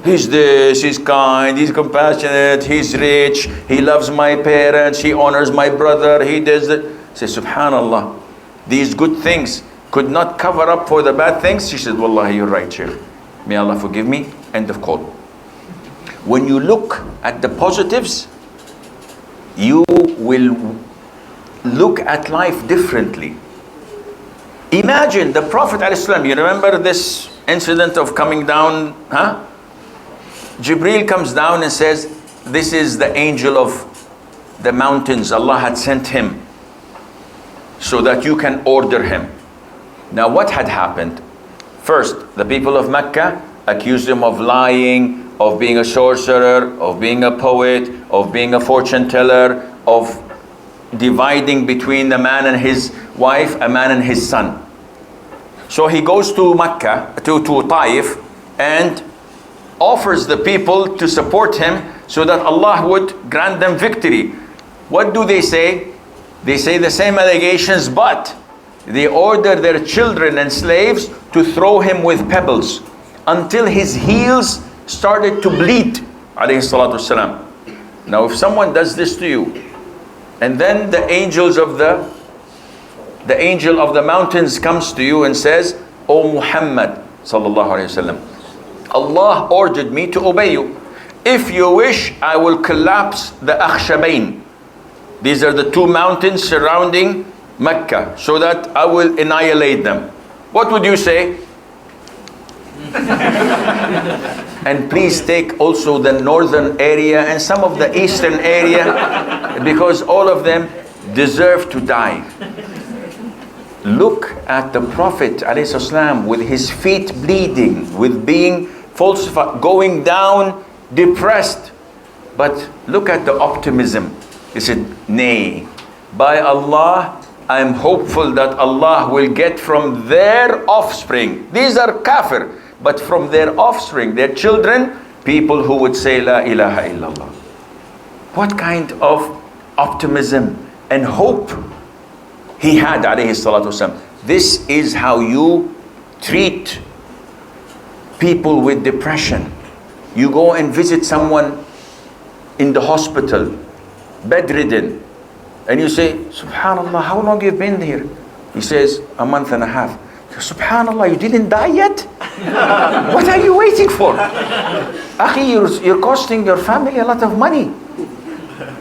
He's this, he's kind, he's compassionate, he's rich, he loves my parents, he honors my brother, he does that. I say, subhanallah, these good things could not cover up for the bad things. She said, wallahi, you're right, Sheikh. May Allah forgive me. End of call. When you look at the positives, you will look at life differently. Imagine the Prophet ﷺ, you remember this incident of coming down, Jibreel comes down and says, this is the angel of the mountains. Allah had sent him so that you can order him. Now what had happened? First, the people of Mecca accused him of lying, of being a sorcerer, of being a poet, of being a fortune teller, of dividing between the man and his wife, a man and his son. So he goes to Mecca, to Taif, and offers the people to support him so that Allah would grant them victory. What do they say? They say the same allegations, but they order their children and slaves to throw him with pebbles until his heels started to bleed, alayhi salatu wasalam. Now if someone does this to you, and then the angel of the mountains comes to you and says, O Muhammad sallallahu alayhi wasallam, Allah ordered me to obey you. If you wish, I will collapse the Akhshabain. These are the 2 mountains surrounding Mecca, so that I will annihilate them. What would you say? And please take also the northern area and some of the eastern area, because all of them deserve to die. Look at the Prophet ﷺ with his feet bleeding, with being falsified, going down, depressed. But look at the optimism. He said, nay, by Allah, I am hopeful that Allah will get from their offspring. These are kafir, but from their offspring, their children, people who would say La ilaha illallah. What kind of optimism and hope he had, alayhi salatu wasalam. This is how you treat people with depression. You go and visit someone in the hospital, bedridden, and you say, subhanallah, how long you've been here? He says, a month and a half. Subhanallah, you didn't die yet? What are you waiting for? Akhi, you're costing your family a lot of money.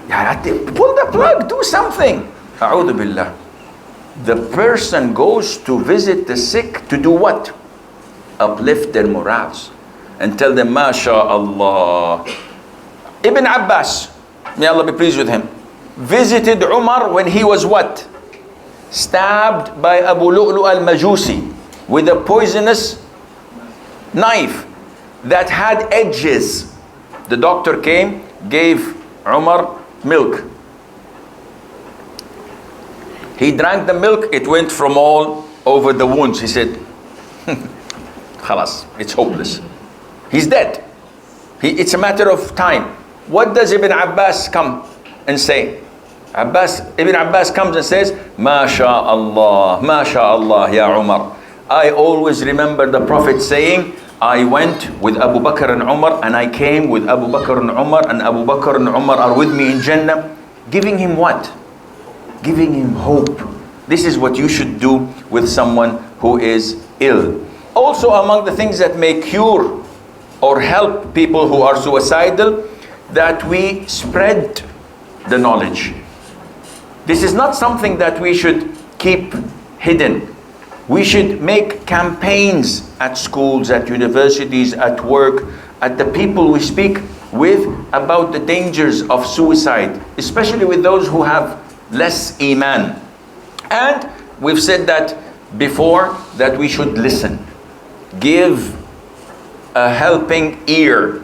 Pull the plug, do something. A'udhu billah. The person goes to visit the sick to do what? Uplift their morals and tell them, MashaAllah. Ibn Abbas, may Allah be pleased with him, visited Umar when he was what? Stabbed by Abu Lu'lu al-Majusi with a poisonous knife that had edges. The doctor came, gave Umar milk. He drank the milk, it went from all over the wounds. He said, Khalas, it's hopeless. He's dead. It's a matter of time. What does Ibn Abbas come and say? Ibn Abbas comes and says, MashaAllah, MashaAllah, Ya Umar. I always remember the Prophet saying, I went with Abu Bakr and Umar, and I came with Abu Bakr and Umar, and Abu Bakr and Umar are with me in Jannah. Giving him what? Giving him hope. This is what you should do with someone who is ill. Also, among the things that may cure or help people who are suicidal, that we spread the knowledge. This is not something that we should keep hidden. We should make campaigns at schools, at universities, at work, at the people we speak with about the dangers of suicide, especially with those who have less iman. And we've said that before, that we should listen. Give a helping ear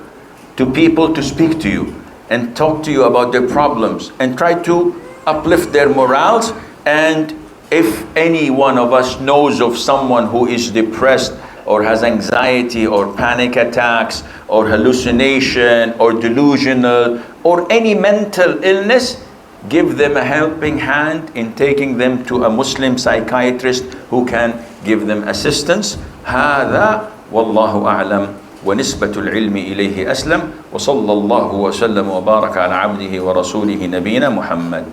to people to speak to you and talk to you about their problems and try to uplift their morals. And if any one of us knows of someone who is depressed or has anxiety or panic attacks or hallucination or delusional or any mental illness, give them a helping hand in taking them to a Muslim psychiatrist who can give them assistance. هذا والله أعلم ونسبة العلم إليه أسلم وصلى الله وسلم وبارك على عبده ورسوله نبينا محمد.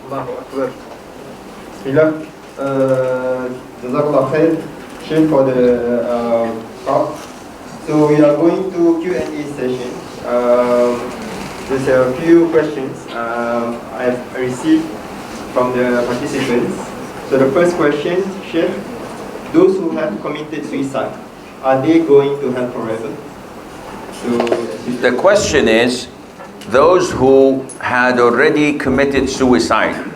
Allahu Akbar. Bismillah. Jazakallah khair, Sheikh, for the talk. So we are going to Q&A session. There's a few questions I have received from the participants. So the first question, Sheikh, those who have committed suicide, are they going to hell forever? So the question is, those who had already committed suicide,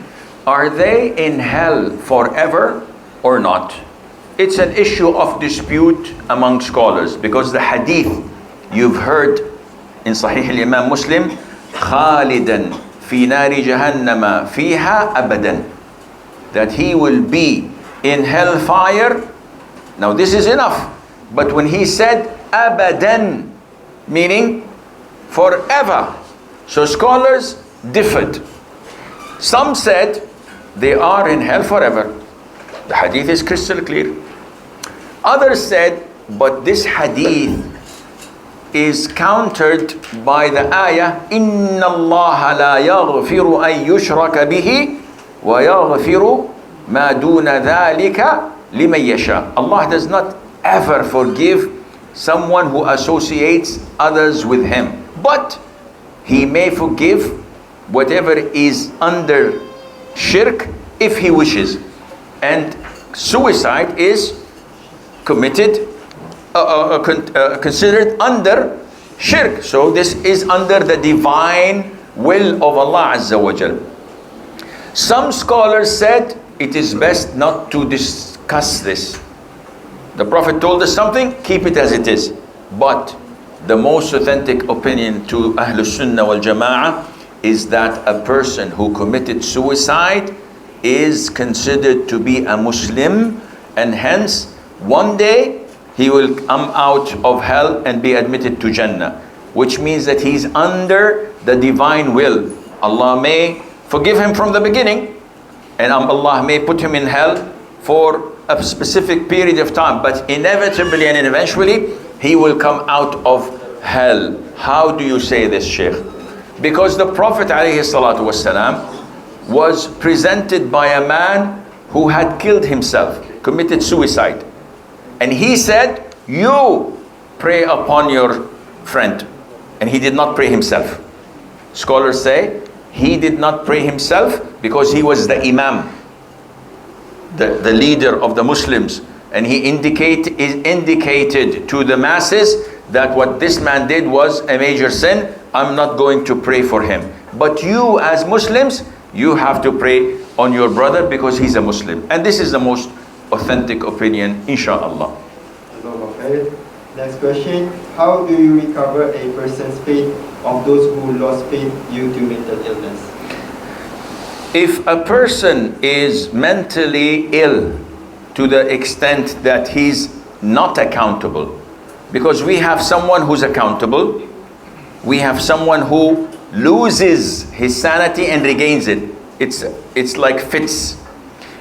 are they in hell forever or not? It's an issue of dispute among scholars, because the hadith you've heard in Sahih al-Imam Muslim, خالدا في نار جهنم فيها أبدا, that he will be in hellfire. Now this is enough, but when he said abadan, meaning forever, so scholars differed. Some said they are in hell forever. The hadith is crystal clear. Others said, but this hadith is countered by the ayah, إِنَّ اللَّهَ لَا يَغْفِرُ أَن يُشْرَكَ بِهِ وَيَغْفِرُ مَا دُونَ ذَلِكَ لِمَن يَشَاءُ. Allah does not ever forgive someone who associates others with Him, but He may forgive whatever is under shirk if He wishes. And suicide is committed, considered under shirk. So this is under the divine will of Allah Azza wa Jal. Some scholars said it is best not to discuss this. The Prophet told us something, keep it as it is. But the most authentic opinion to Ahlus Sunnah wal Jama'ah is that a person who committed suicide is considered to be a Muslim, and hence one day he will come out of hell and be admitted to Jannah, which means that he's under the divine will. Allah may forgive him from the beginning, and Allah may put him in hell for a specific period of time, but inevitably and eventually he will come out of hell. How do you say this, Sheikh? Because the Prophet ﷺ was presented by a man who had killed himself, committed suicide. And he said, you pray upon your friend. And he did not pray himself. Scholars say he did not pray himself because he was the imam, the leader of the Muslims. And he indicated to the masses that what this man did was a major sin. I'm not going to pray for him. But you as Muslims, you have to pray on your brother because he's a Muslim. And this is the most authentic opinion, inshallah. Next question. How do you recover a person's faith of those who lost faith due to mental illness? If a person is mentally ill to the extent that he's not accountable, because we have someone who's accountable, we have someone who loses his sanity and regains it. It's like fits.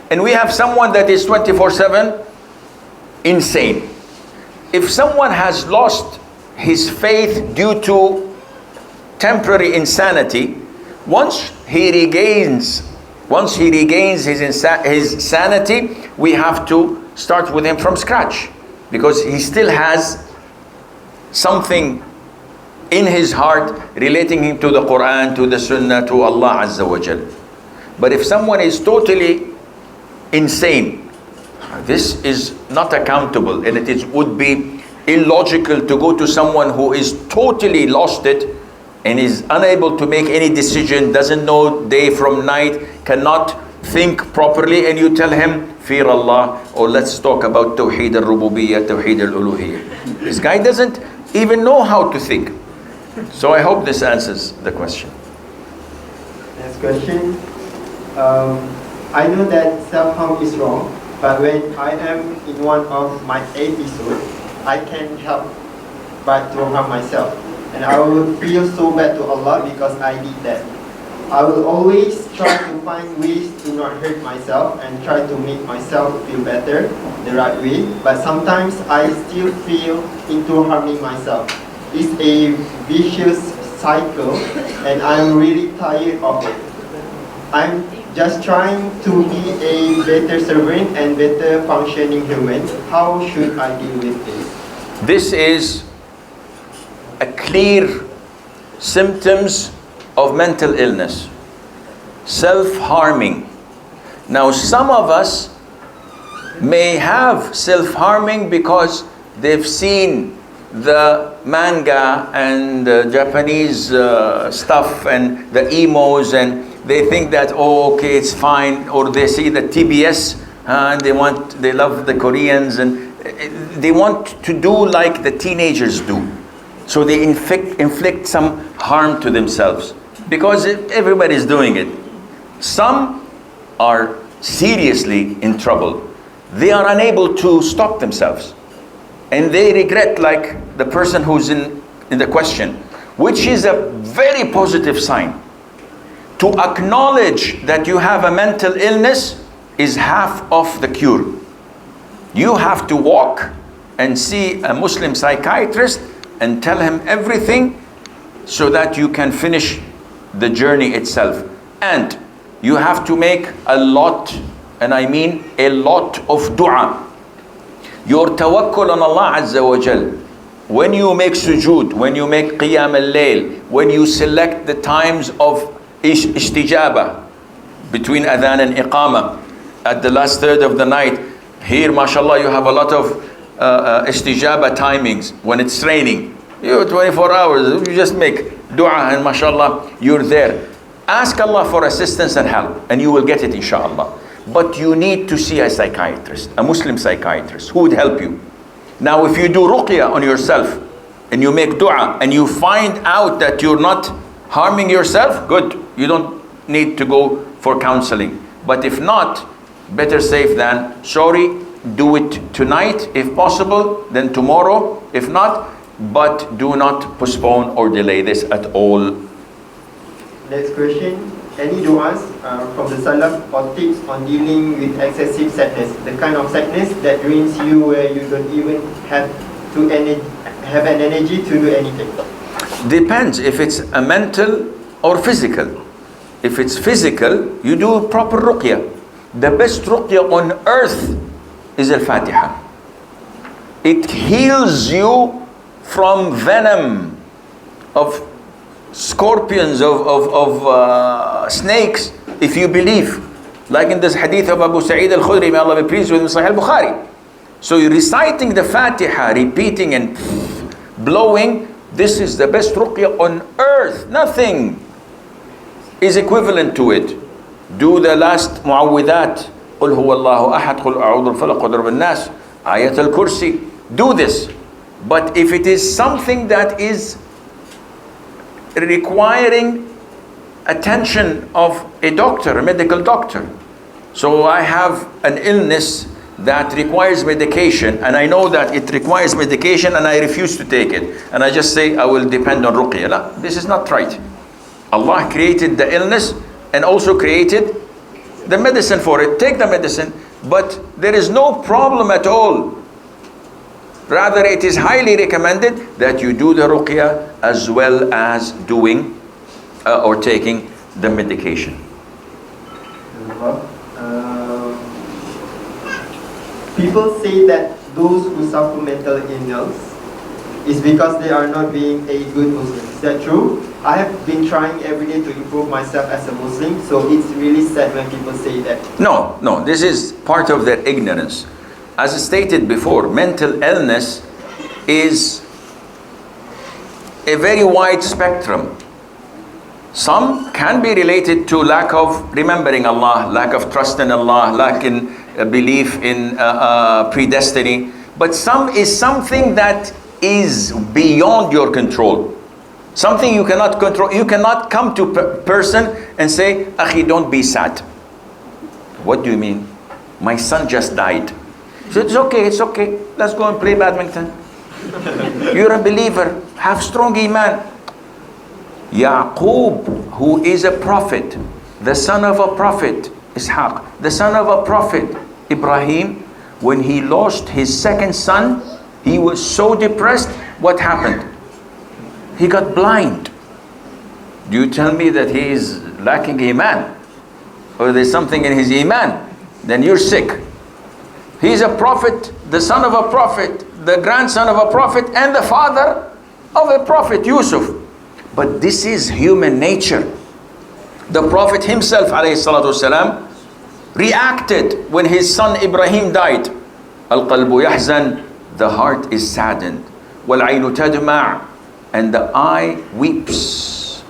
And we have someone that is 24/7 insane. If someone has lost his faith due to temporary insanity, once he regains his sanity, we have to start with him from scratch, because he still has something in his heart relating him to the Quran, to the Sunnah, to Allah Azza wa Jal. But if someone is totally insane, this is not accountable, and would be illogical to go to someone who is totally lost it and is unable to make any decision, doesn't know day from night, cannot think properly, and you tell him, fear Allah, or let's talk about Tawheed al-Rububiyyah, Tawheed al-Uluhiyyah. This guy doesn't even know how to think. So I hope this answers the question. Next question. I know that self-harm is wrong, but when I am in one of my episodes, I can't help but to harm myself. And I will feel so bad to Allah because I did that. I will always try to find ways to not hurt myself and try to make myself feel better the right way, but sometimes I still feel into harming myself. It's a vicious cycle and I'm really tired of it. I'm just trying to be a better servant and better functioning human. How should I deal with this? This is a clear symptoms of mental illness, self-harming. Now some of us may have self-harming because they've seen the manga and Japanese stuff and the emos, and they think that, oh, okay, it's fine. Or they see the TBS and they love the Koreans, and they want to do like the teenagers do. So they inflict some harm to themselves because everybody's doing it. Some are seriously in trouble. They are unable to stop themselves, and they regret, like the person who's in the question, which is a very positive sign. To acknowledge that you have a mental illness is half of the cure. You have to walk and see a Muslim psychiatrist and tell him everything so that you can finish the journey itself. And you have to make a lot, and I mean a lot of dua. Your tawakkul on Allah Azza wa Jal, when you make sujood, when you make qiyam al-layl, when you select the times of istijaba between adhan and iqama at the last third of the night, here mashallah you have a lot of istijaba timings. When it's raining, you 24 hours, you just make dua and mashallah you're there. Ask Allah for assistance and help, and you will get it inshallah. But you need to see a psychiatrist, a Muslim psychiatrist, who would help you. Now if you do ruqya on yourself and you make dua and you find out that you're not harming yourself, good, you don't need to go for counseling. But if not, better safe than sorry. Do it tonight if possible, then tomorrow if not, but do not postpone or delay this at all. Next question. Any du'as from the Salaf or tips on dealing with excessive sadness, the kind of sadness that drains you where you don't even have an energy to do anything? Depends if it's a mental or physical. If it's physical, you do proper ruqya. The best ruqya on earth is al-Fatiha. It heals you from venom of scorpions, of snakes, if you believe. Like in this hadith of Abu Sa'id al-Khudri, may Allah be pleased with him, Sahih al-Bukhari. So you're reciting the Fatiha, repeating and blowing, this is the best ruqya on earth. Nothing is equivalent to it. Do the last mu'awwidat. قُلْ هُوَ اللَّهُ أَحَدْ قُلْ أَعُوذُ الْفَلَقُ وَضْرَبَ النَّاسِ Ayat al-Kursi. Do this. But if it is something that is requiring attention of a doctor, a medical doctor. So I have an illness that requires medication, and I know that it requires medication and I refuse to take it. And I just say, I will depend on ruqya. No, this is not right. Allah created the illness and also created the medicine for it. Take the medicine, but there is no problem at all. Rather, it is highly recommended that you do the ruqya as well as doing or taking the medication. People say that those who suffer mental illness is because they are not being a good Muslim. Is that true? I have been trying every day to improve myself as a Muslim, so it's really sad when people say that. No, this is part of their ignorance. As stated before, mental illness is a very wide spectrum. Some can be related to lack of remembering Allah, lack of trust in Allah, lack in belief in predestiny. But some is something that is beyond your control. Something you cannot control. You cannot come to a person and say, Akhi, don't be sad. What do you mean? My son just died. So it's okay. Let's go and play badminton. You're a believer. Have strong iman. Yaqub, who is a prophet, the son of a prophet, Ishaq, the son of a prophet, Ibrahim, when he lost his second son, he was so depressed. What happened? He got blind. Do you tell me that he is lacking iman? Or there's something in his iman? Then you're sick. He's a prophet, the son of a prophet, the grandson of a prophet, and the father of a prophet, Yusuf. But this is human nature. The Prophet himself, ﷺ, reacted when his son Ibrahim died. Al-qalbu yahzan, the heart is saddened. Wal-aynu tadma', and the eye weeps.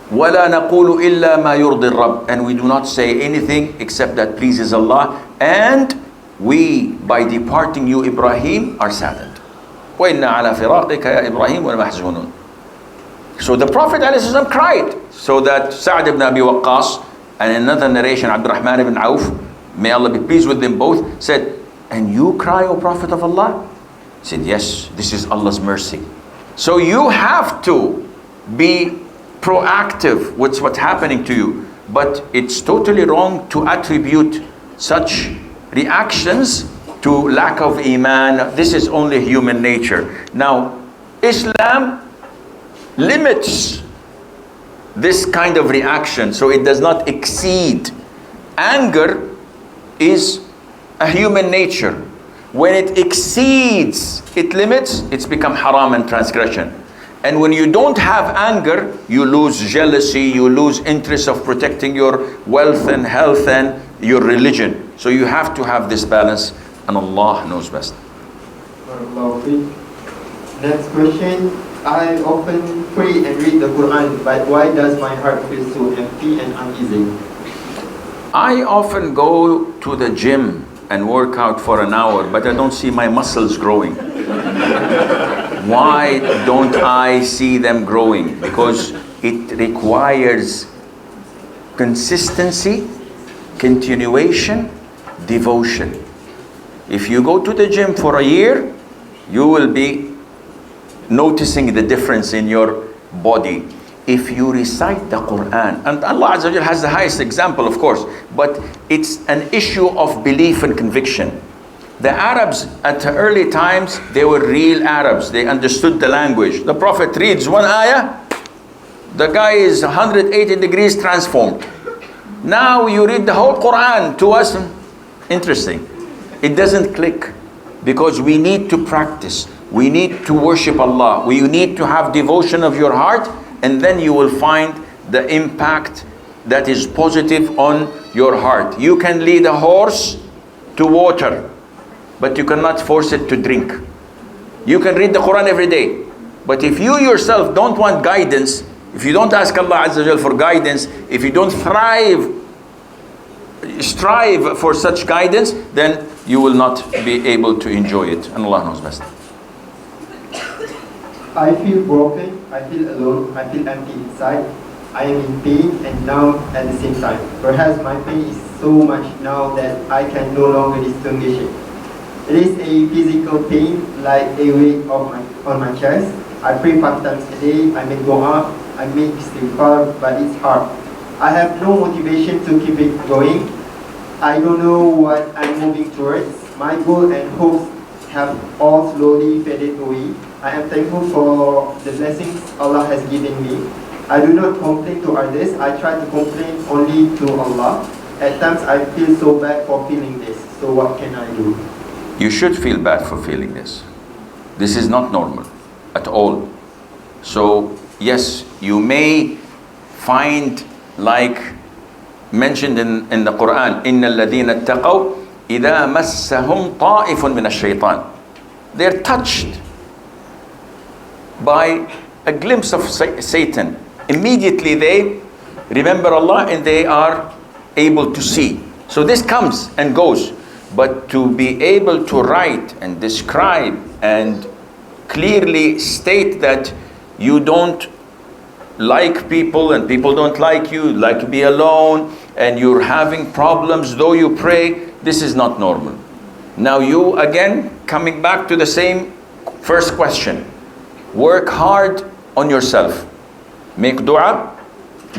وَلَا نَقُولُ إِلَّا مَا يُرْضِي الرَّبِّ, and we do not say anything except that pleases Allah. And we, by departing you, Ibrahim, are saddened. وَإِنَّا عَلَى فِرَاقِكَ يَا إِبْرَاهِيمُ وَلَمَحْزُونٌ. So the Prophet ﷺ cried, so that Sa'd ibn Abi Waqqas, and in another narration, Abdurrahman ibn Auf, may Allah be pleased with them both, said, and you cry, O Prophet of Allah? He said, yes, this is Allah's mercy. So you have to be proactive with what's happening to you. But it's totally wrong to attribute such reactions to lack of iman. This is only human nature. Now, Islam limits this kind of reaction so it does not exceed. Anger is a human nature. When it exceeds its limits, it's become haram and transgression. And when you don't have anger, you lose jealousy, you lose interest of protecting your wealth and health and your religion. So you have to have this balance, and Allah knows best. Next question. I often pray and read the Quran, but why does my heart feel so empty and uneasy? I often go to the gym and work out for an hour, but I don't see my muscles growing. Why don't I see them growing? Because it requires consistency, continuation, devotion. If you go to the gym for a year, you will be noticing the difference in your body. If you recite the Quran, and Allah Azza wa Jalla has the highest example, of course, but it's an issue of belief and conviction. The Arabs at the early times, they were real Arabs. They understood the language. The Prophet reads one ayah, The guy is 180 degrees transformed. Now you read the whole Quran to us. Interesting. It doesn't click because we need to practice. We need to worship Allah. We need to have devotion of your heart, and then you will find the impact that is positive on your heart. You can lead a horse to water, but you cannot force it to drink. You can read the Quran every day, but if you yourself don't want guidance, if you don't ask Allah Azza wa Jal for guidance, if you don't strive for such guidance, then you will not be able to enjoy it. And Allah knows best. I feel broken, I feel alone, I feel empty inside. I am in pain and numb at the same time. Perhaps my pain is so much now that I can no longer distinguish it. It is a physical pain, like a weight on my chest. I pray 5 times a day, I make dua, I make istighfar, but it's hard. I have no motivation to keep it going. I don't know what I'm moving towards. My goal and hopes have all slowly faded away. I am thankful for the blessings Allah has given me. I do not complain to others. I try to complain only to Allah. At times I feel so bad for feeling this. So what can I do? You should feel bad for feeling this. This is not normal at all. So yes, you may find, like mentioned in the Quran, إِنَّ الَّذِينَ اتَّقَوْا إِذَا مَسَّهُمْ طَائِفٌ مِنَ الشَّيْطَانِ. They're touched by a glimpse of Satan. Immediately they remember Allah and they are able to see. So this comes and goes. But to be able to write and describe and clearly state that you don't like people and people don't like you, like to be alone, and you're having problems though you pray, this is not normal. Now you again coming back to the same first question. Work hard on yourself. Make dua,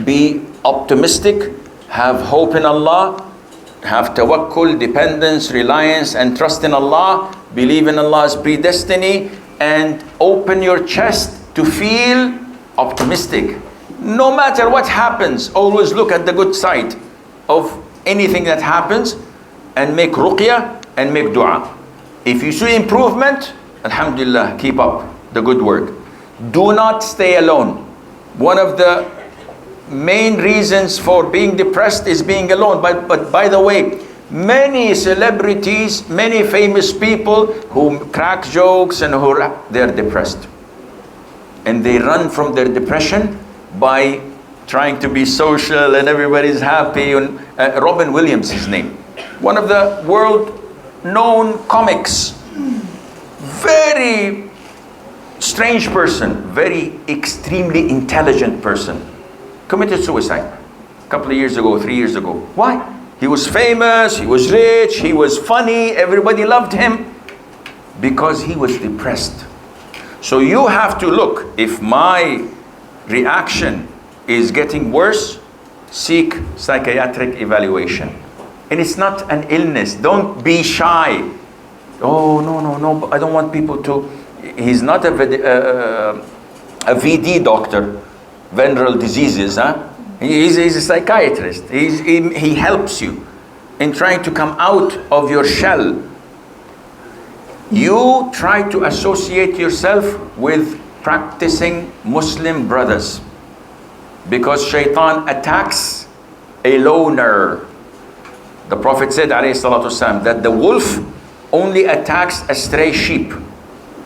be optimistic, have hope in Allah, have tawakkul, dependence, reliance and trust in Allah, believe in Allah's predestiny, and open your chest to feel optimistic. No matter what happens, always look at the good side of anything that happens and make ruqya and make dua. If you see improvement, alhamdulillah, keep up the good work. Do not stay alone. One of the main reasons for being depressed is being alone. But by the way, many celebrities, many famous people who crack jokes and they're depressed. And they run from their depression by trying to be social and everybody's happy. And Robin Williams, his name. One of the world-known comics. Very strange person, very extremely intelligent person. Committed suicide a couple of years ago, 3 years ago. Why? He was famous, he was rich, he was funny, everybody loved him because he was depressed. So you have to look, if my reaction is getting worse, seek psychiatric evaluation. And it's not an illness. Don't be shy. Oh, no, I don't want people to. He's not a VD doctor, venereal diseases, huh? He's a psychiatrist. He helps you in trying to come out of your shell. You try to associate yourself with practicing Muslim brothers, because shaitan attacks a loner. The Prophet said, alayhi salatu wasalam, that the wolf only attacks a stray sheep.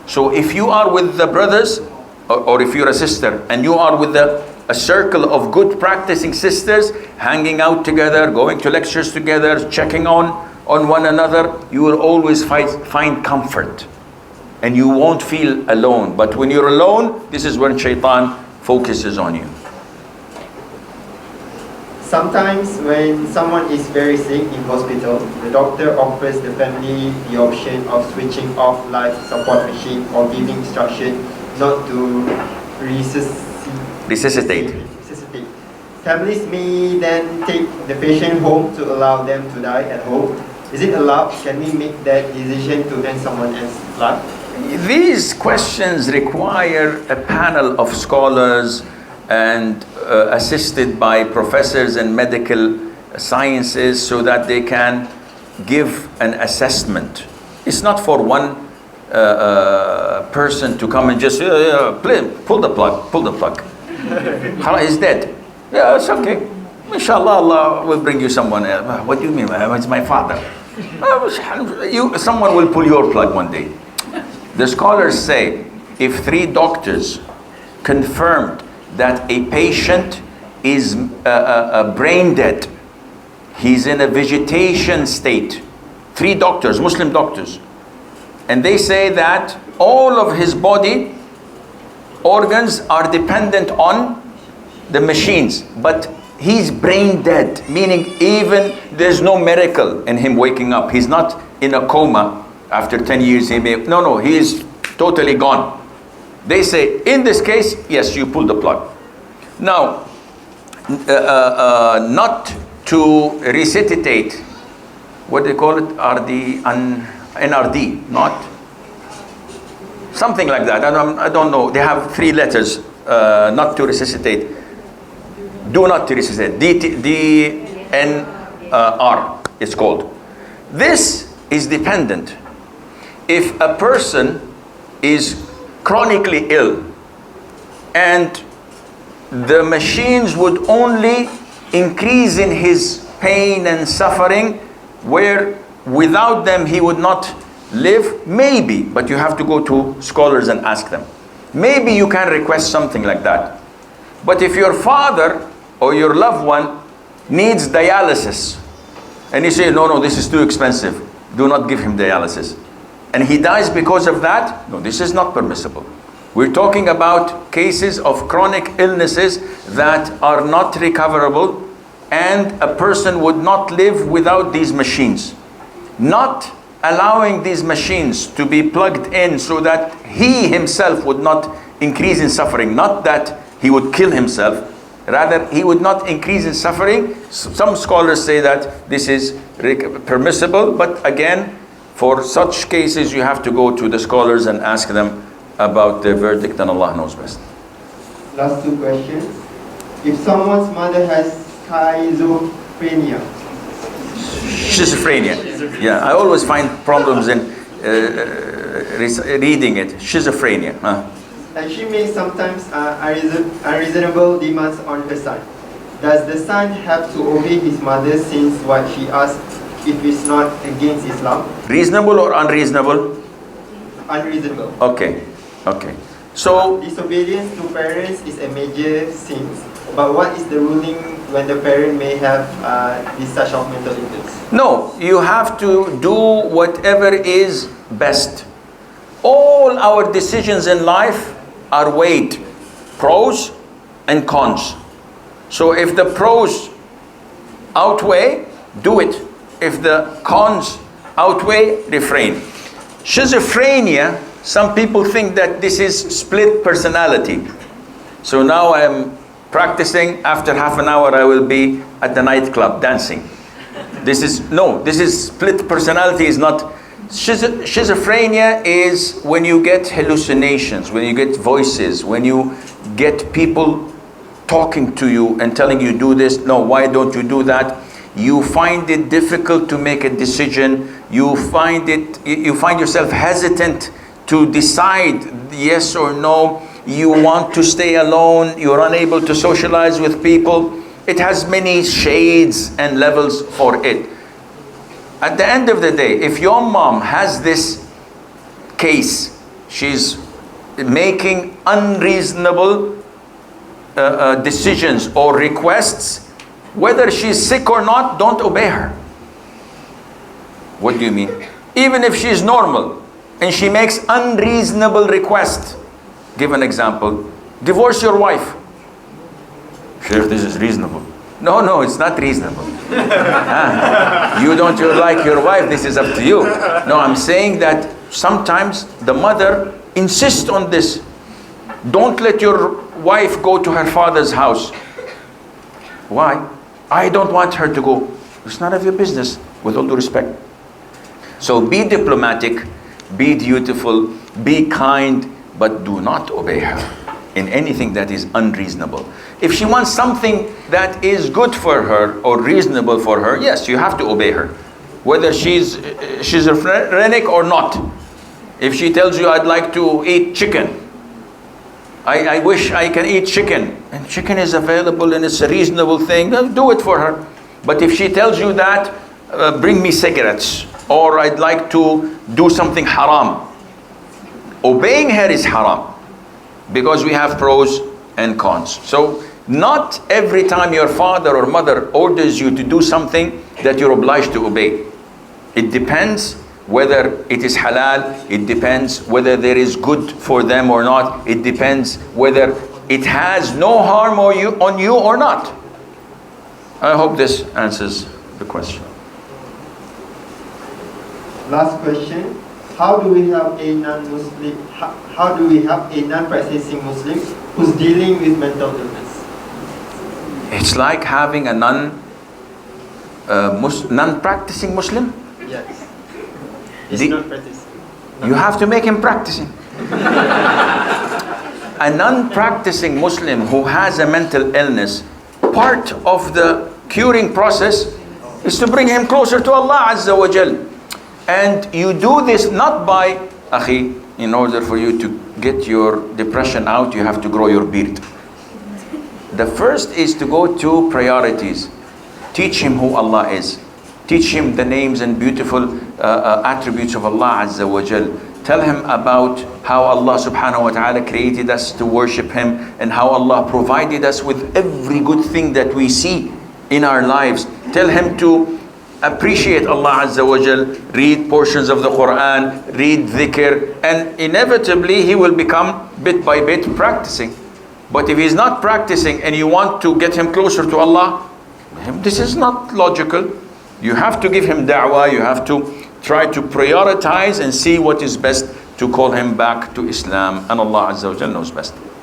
So if you are with the brothers, or if you're a sister, and you are with a circle of good practicing sisters, hanging out together, going to lectures together, checking on one another, you will always find comfort. And you won't feel alone. But when you're alone, this is when shaitan focuses on you. Sometimes when someone is very sick in hospital, the doctor offers the family the option of switching off life support machine or giving instruction not to resuscitate. Families may then take the patient home to allow them to die at home. Is it allowed? Can we make that decision to end someone else's life? These questions require a panel of scholars and assisted by professors in medical sciences so that they can give an assessment. It's not for one person to come and just pull the plug. He's dead. Yeah, it's okay. Inshallah, Allah will bring you someone else. What do you mean? It's my father. Someone will pull your plug one day. The scholars say if 3 doctors confirmed that a patient is brain dead, he's in a vegetation state, 3 doctors, Muslim doctors, and they say that all of his body organs are dependent on the machines, but he's brain dead, meaning even there's no miracle in him waking up. He's not in a coma after 10 years. No, he is totally gone. They say, in this case, yes, you pull the plug. Now, not to resuscitate, what they call it, NRD, not something like that. I don't know. They have 3 letters. Not to resuscitate. Do not to resuscitate. DNR it's called. This is dependent. If a person is chronically ill and the machines would only increase in his pain and suffering, where without them he would not live, maybe, but you have to go to scholars and ask them. Maybe you can request something like that. But if your father or your loved one needs dialysis and you say, no, this is too expensive, do not give him dialysis, and he dies because of that, no, this is not permissible. We're talking about cases of chronic illnesses that are not recoverable, and a person would not live without these machines. Not allowing these machines to be plugged in so that he himself would not increase in suffering, not that he would kill himself, rather he would not increase in suffering. Some scholars say that this is permissible, but again, for such cases you have to go to the scholars and ask them about their verdict, and Allah knows best. Last 2 questions. If someone's mother has schizophrenia. Yeah, I always find problems in reading it. Schizophrenia. And she makes sometimes unreasonable demands on her son. Does the son have to obey his mother since what she asks if it's not against Islam? Reasonable or unreasonable? Unreasonable. Okay. So disobedience to parents is a major sin. But what is the ruling when the parent may have this such of mental illness? No, you have to do whatever is best. All our decisions in life are weighed, pros and cons. So if the pros outweigh, do it. If the cons outweigh, refrain. Schizophrenia, some people think that this is split personality. So now I am practicing, after half an hour I will be at the nightclub dancing. This is split personality is not. Schizophrenia is when you get hallucinations, when you get voices, when you get people talking to you and telling you do this, no, why don't you do that? You find it difficult to make a decision. You find yourself hesitant to decide yes or no. You want to stay alone. You're unable to socialize with people. It has many shades and levels for it. At the end of the day, if your mom has this case, she's making unreasonable decisions or requests, whether she's sick or not, don't obey her. What do you mean? Even if she's normal and she makes unreasonable requests, give an example. Divorce your wife. Sheikh, this is reasonable. No, it's not reasonable. You don't like your wife, this is up to you. No, I'm saying that sometimes the mother insists on this. Don't let your wife go to her father's house. Why? I don't want her to go. It's none of your business, with all due respect. So be diplomatic, be dutiful, be kind, but do not obey her. in anything that is unreasonable. If she wants something that is good for her or reasonable for her, yes, you have to obey her, whether she's schizophrenic or not. If she tells you, I'd like to eat chicken, I wish I can eat chicken, and chicken is available and it's a reasonable thing, do it for her. But if she tells you that, bring me cigarettes, or I'd like to do something haram, obeying her is haram, because we have pros and cons. So not every time your father or mother orders you to do something that you're obliged to obey. It depends whether it is halal, it depends whether there is good for them or not, it depends whether it has no harm on you or not. I hope this answers the question. Last question. How do we have a non-Muslim? How do we have a non-practicing Muslim who's dealing with mental illness? It's like having a non-practicing Muslim. Yes. He's not practicing. You have to make him practicing. A non-practicing Muslim who has a mental illness, part of the curing process is to bring him closer to Allah Azza wa Jal. And you do this not by, Akhi, in order for you to get your depression out, you have to grow your beard. The first is to go to priorities. Teach him who Allah is. Teach him the names and beautiful attributes of Allah Azza wa Jal. Tell him about how Allah subhanahu wa ta'ala created us to worship Him, and how Allah provided us with every good thing that we see in our lives. Tell him to appreciate Allah Azza wa Jal, read portions of the Quran, read dhikr, and inevitably he will become bit by bit practicing. But if he's not practicing and you want to get him closer to Allah, this is not logical. You have to give him da'wah, you have to try to prioritize and see what is best to call him back to Islam, and Allah Azza wa Jal knows best.